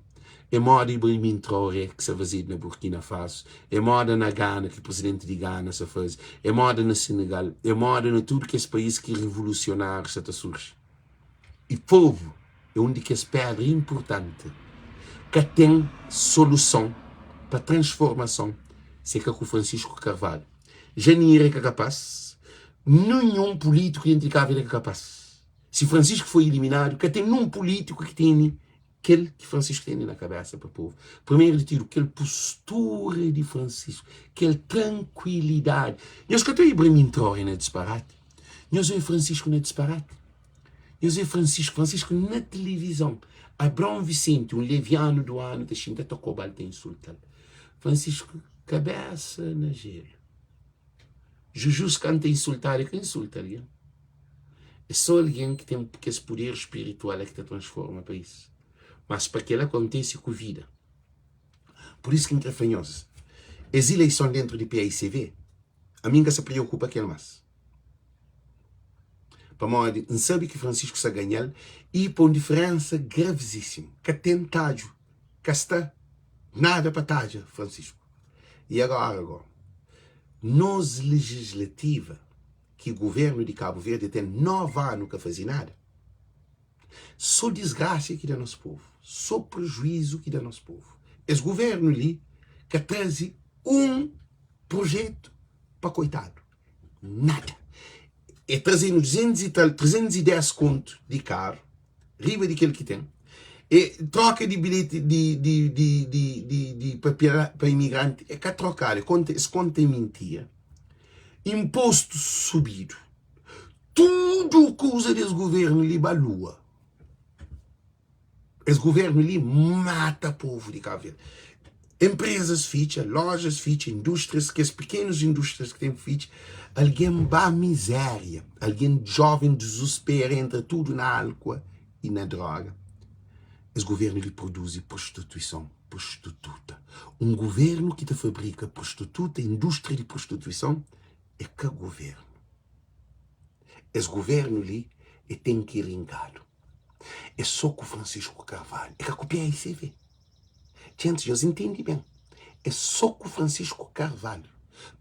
S1: é moda Ibrahim Traoré que se fazia na Burkina Faso, é moda na Gana, que o presidente de Gana se faz, é moda na Senegal, é moda na tudo que esse país que revolucionário se surge. E povo é onde que esse pedra importante que tem solução para transformação, se que o Francisco Carvalho. Já ninguém é capaz, nenhum político identificável é capaz. Se Francisco foi eliminado, que tem um político que tem aquele que Francisco tem na cabeça para o povo. Primeiro de tudo, aquela postura de Francisco, aquela tranquilidade. Nós que tem Ibrahim Traoré na disparate. Nós vemos Francisco na disparate. Nós vemos Francisco na televisão. Abrão Vicente, um leviano do ano, da China, tocou balte insultado. Francisco, cabeça na gelo. Jujus canta insultar, é que insulta alguém. É só alguém que tem esse poder espiritual que te transforma para isso. Mas para que ela acontece com vida. Por isso que entre fanhosos, as eleições dentro do PAICV, a mim que se preocupa aquele mais. Para modo, não sabe que Francisco se ganhar e por uma diferença gravíssima, que tentado, que está nada para taja, Francisco. E agora, nos legislativa, que o governo de Cabo Verde tem 9 anos que fazer nada, só desgraça que dá nosso povo, só prejuízo que dá nosso povo. Esse governo ali que traz um projeto para coitado. Nada. É trazendo 310 contos de carro, riba daquele que tem, e troca de bilhete de para imigrante, é que trocar, esse conto é mentira. Imposto subido. Tudo coisa desse governo ali balua. Esse governo ali mata o povo de Cabo Verde. Empresas ficha, lojas ficha, indústrias, que as pequenas indústrias que têm ficha, alguém vai miséria, alguém jovem desespera, entra tudo na álcool e na droga. Esse governo ali produz prostituição, prostituta. Um governo que te fabrica prostituta, indústria de prostituição, é que governo. Esse governo ali tem que ir linkado. É só com o Francisco Carvalho. É que a copia é ICV. Gente, vocês entendem bem. É só com o Francisco Carvalho.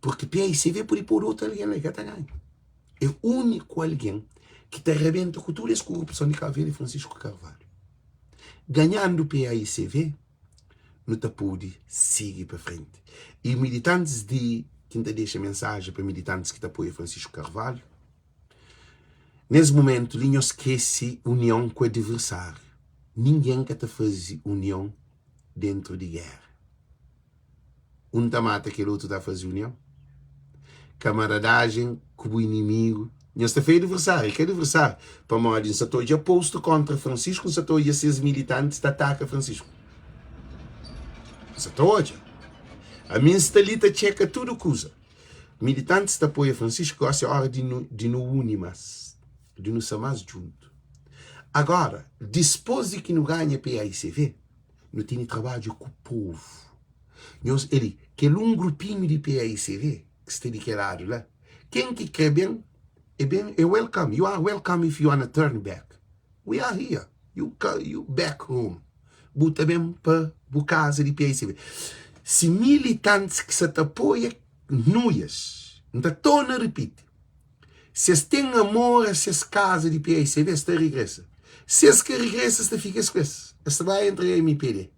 S1: Porque o PICV pode pôr outro alguém lá que está ganhando. É o único alguém que te arrebenta com toda essa corrupção de Cabo Verde, Francisco Carvalho. Ganhando o PICV, não te pode seguir para frente. E militantes de... Quem te deixa mensagem para militantes que te apoiam Francisco Carvalho, nesse momento, não esquece união com o adversário. Ninguém que te faz união dentro de guerra. Um te mata, aquele outro está a fazer união. Camaradagem com o inimigo. Nós está feio adversário. Que adversário? Para modo, se estou já posto contra Francisco, se estou já esses militantes que atacam Francisco. Mas até hoje, a minha estalita checa tudo coisa. Militantes da apoio Francisco gosta a hora de nos unir mais, de nos ser mais juntos. Agora, depois de que não ganha PAICV, não tem trabalho com o povo. Ele, que é um grupinho de PAICV, que está de que lado lá, quem que quer bem, é welcome. You are welcome if you want to turn back. We are here. You back home. Buta bem para a casa de PAICV. Se militantes que se apoiam, nuas, não estou a repetir. Se têm amor a essas casas de PAICV, você regressa. Se as que regressa, você fica com isso. Você vai entrar em MPD.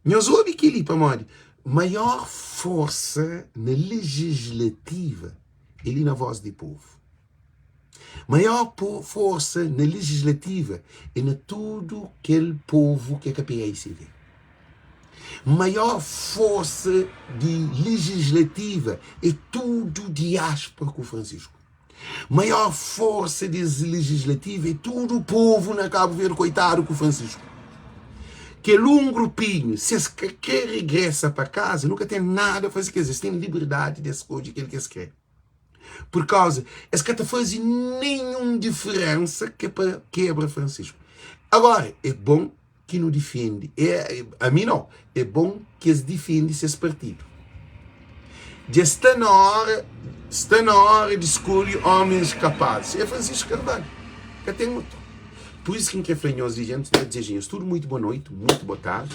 S1: Nós ouvimos que ele, para morrer. Maior força na legislativa, ele na voz do povo. Maior força na legislativa é na tudo aquele povo que é a PAICV. Maior força de legislativa é tudo diáspora com o Francisco. Maior força de legislativa é tudo o povo na Cabo Verde, coitado com o Francisco. Que um grupinho, se quer regressa para casa, nunca tem nada a fazer, quer dizer, tem liberdade de escolher aquilo que eles querem. Por causa, eles não fazem nenhuma diferença que para quebra Francisco. Agora, é bom que não defende. A mim não. É bom que eles defendem esses partidos. Já está na hora de escolher homens capazes. É Francisco Carvalho. Que tem outro. Por isso que nós desejamos tudo muito boa noite, muito boa tarde,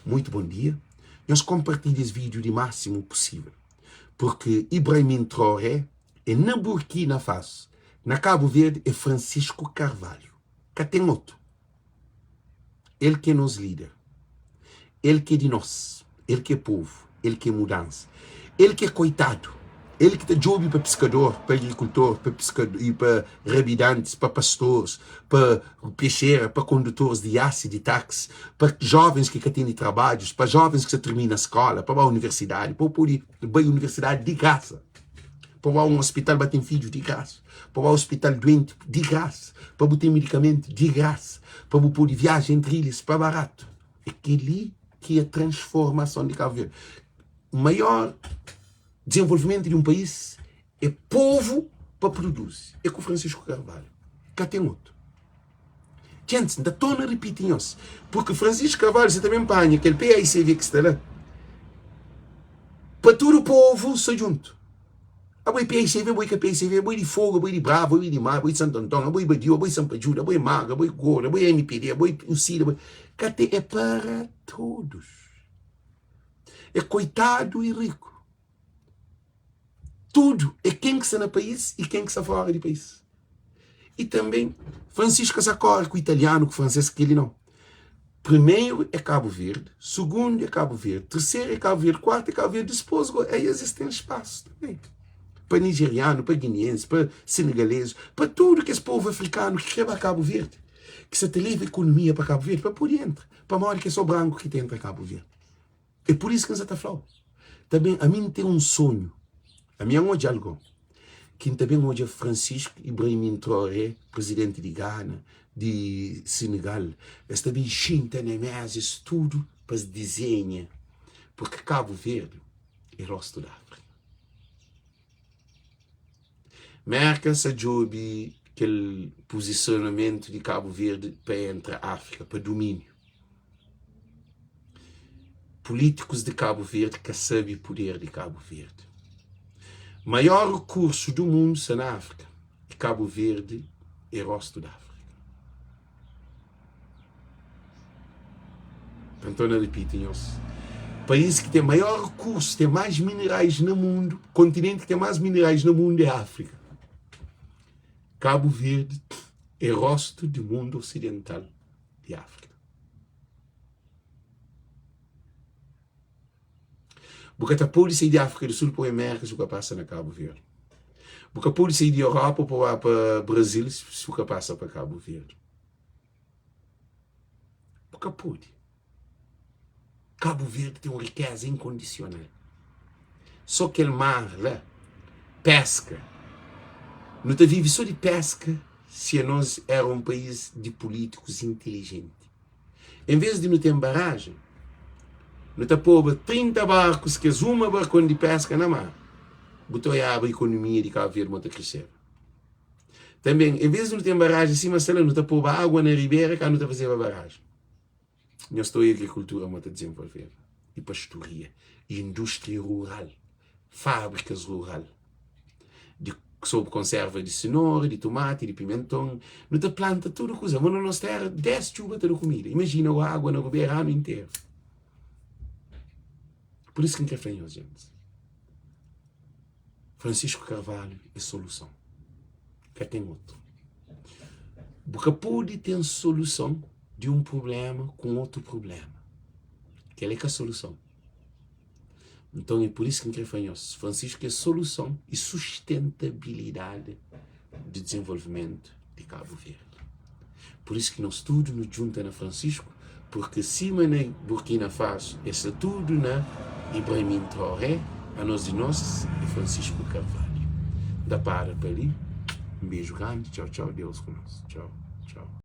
S1: muito bom dia. Nós compartilhamos esse vídeo o máximo possível. Porque Ibrahim Traoré é na Burkina Faso, na Cabo Verde, é Francisco Carvalho. Que tem outro. Ele que é nosso líder. Ele que é de nós. Ele que é povo. Ele que é mudança. Ele que é coitado. Ele que está job para pescador, para agricultor, para pescador, e para rabidantes, para pastores, para peixeira, para condutores de aço, de táxi, para jovens que têm trabalhos, para jovens que se terminam a escola, para a universidade, para a universidade de graça, para um hospital bater filhos de graça, para o hospital doente de graça, para ter medicamento de graça, para pôr de viagem entre ilhas, para barato. É aquele que é a transformação de Cabo Verde. O maior desenvolvimento de um país é povo para produzir. É com o Francisco Carvalho. Cá tem outro. Gente, ainda estou a repetir isso. Porque Francisco Carvalho, você também apanha aquele PAICV que está lá. Para todo o povo, se junto. A boi PAICV, a boi PAICV, a boi de Fogo, a boi de Bravo, a boi de Mar, a boi de Santo Antônio, a boi de Badio, a boi de Sampajuda, a boi de Maga, a boi de Gorda, a boi de MPD, a boi de Ucida, a boi... É para todos. É coitado e rico. Tudo é quem que está no país e quem que está fora do país. E também, Francisco Sacor, com o italiano, com o francês, que ele não. Primeiro é Cabo Verde, segundo é Cabo Verde, terceiro é Cabo Verde, quarto é Cabo Verde, depois aí existem espaço também. Para nigeriano, para guineense, para senegalês, para tudo que esse povo africano que quer para Cabo Verde. Que se te leva economia para Cabo Verde, para por dentro. Para a maior que é só branco que tem para Cabo Verde. É por isso que nós estamos falando. Também, a mim tem um sonho. A minha hoje é algo. Que também hoje é Francisco Ibrahim Traoré, presidente de Ghana, de Senegal. Eles também chintam meses tudo para se desenhar. Porque Cabo Verde é o rosto da África. Marca-se a job aquele posicionamento de Cabo Verde para entre a África, para domínio. Políticos de Cabo Verde que sabem o poder de Cabo Verde. Maior recurso do mundo é na África. E Cabo Verde é o rosto da África. Então, não repitem isso. País que tem maior recurso, tem mais minerais no mundo, continente que tem mais minerais no mundo é a África. Cabo Verde é o rosto do mundo ocidental de África. Porque a polícia de África do Sul para a América, o que passa na Cabo Verde. Porque a polícia de Europa para o Brasil, o que passa para Cabo Verde. Porque pode. Cabo Verde tem uma riqueza incondicional. Só aquele mar lá, pesca. Não te vive só de pesca se nós era um país de políticos inteligentes. Em vez de não ter barragem, Não está pondo 30 barcos, que é uma barco de pesca na mar. Botou a abrir a economia de Cabo Verde, muito crescer. Também, em vez de não ter barragem assim, mas não está pondo água na ribeira, que não está fazendo a barragem. Nós estou em agricultura muito desenvolvida. E pastoria. E indústria rural. Fábricas rural. Sob conserva de cenoura, de tomate, de pimentão. Não te planta tudo coisa. Mas nós temos 10 chuvas de comida. Imagina a água na ribeira ano inteiro. Por isso que não quer falar, gente. Francisco Carvalho é solução. Que tem outro. Porque pode ter solução de um problema com outro problema. Que é a solução. Então é por isso que nós Francisco é solução e sustentabilidade de desenvolvimento de Cabo Verde. Por isso que nós tudo nos junta na Francisco, porque cima na Burkina Faso, esse tudo na Ibrahim Traoré, a nós de nós é Francisco Carvalho. Da para ali, um beijo grande, tchau, tchau, Deus conosco, tchau, tchau.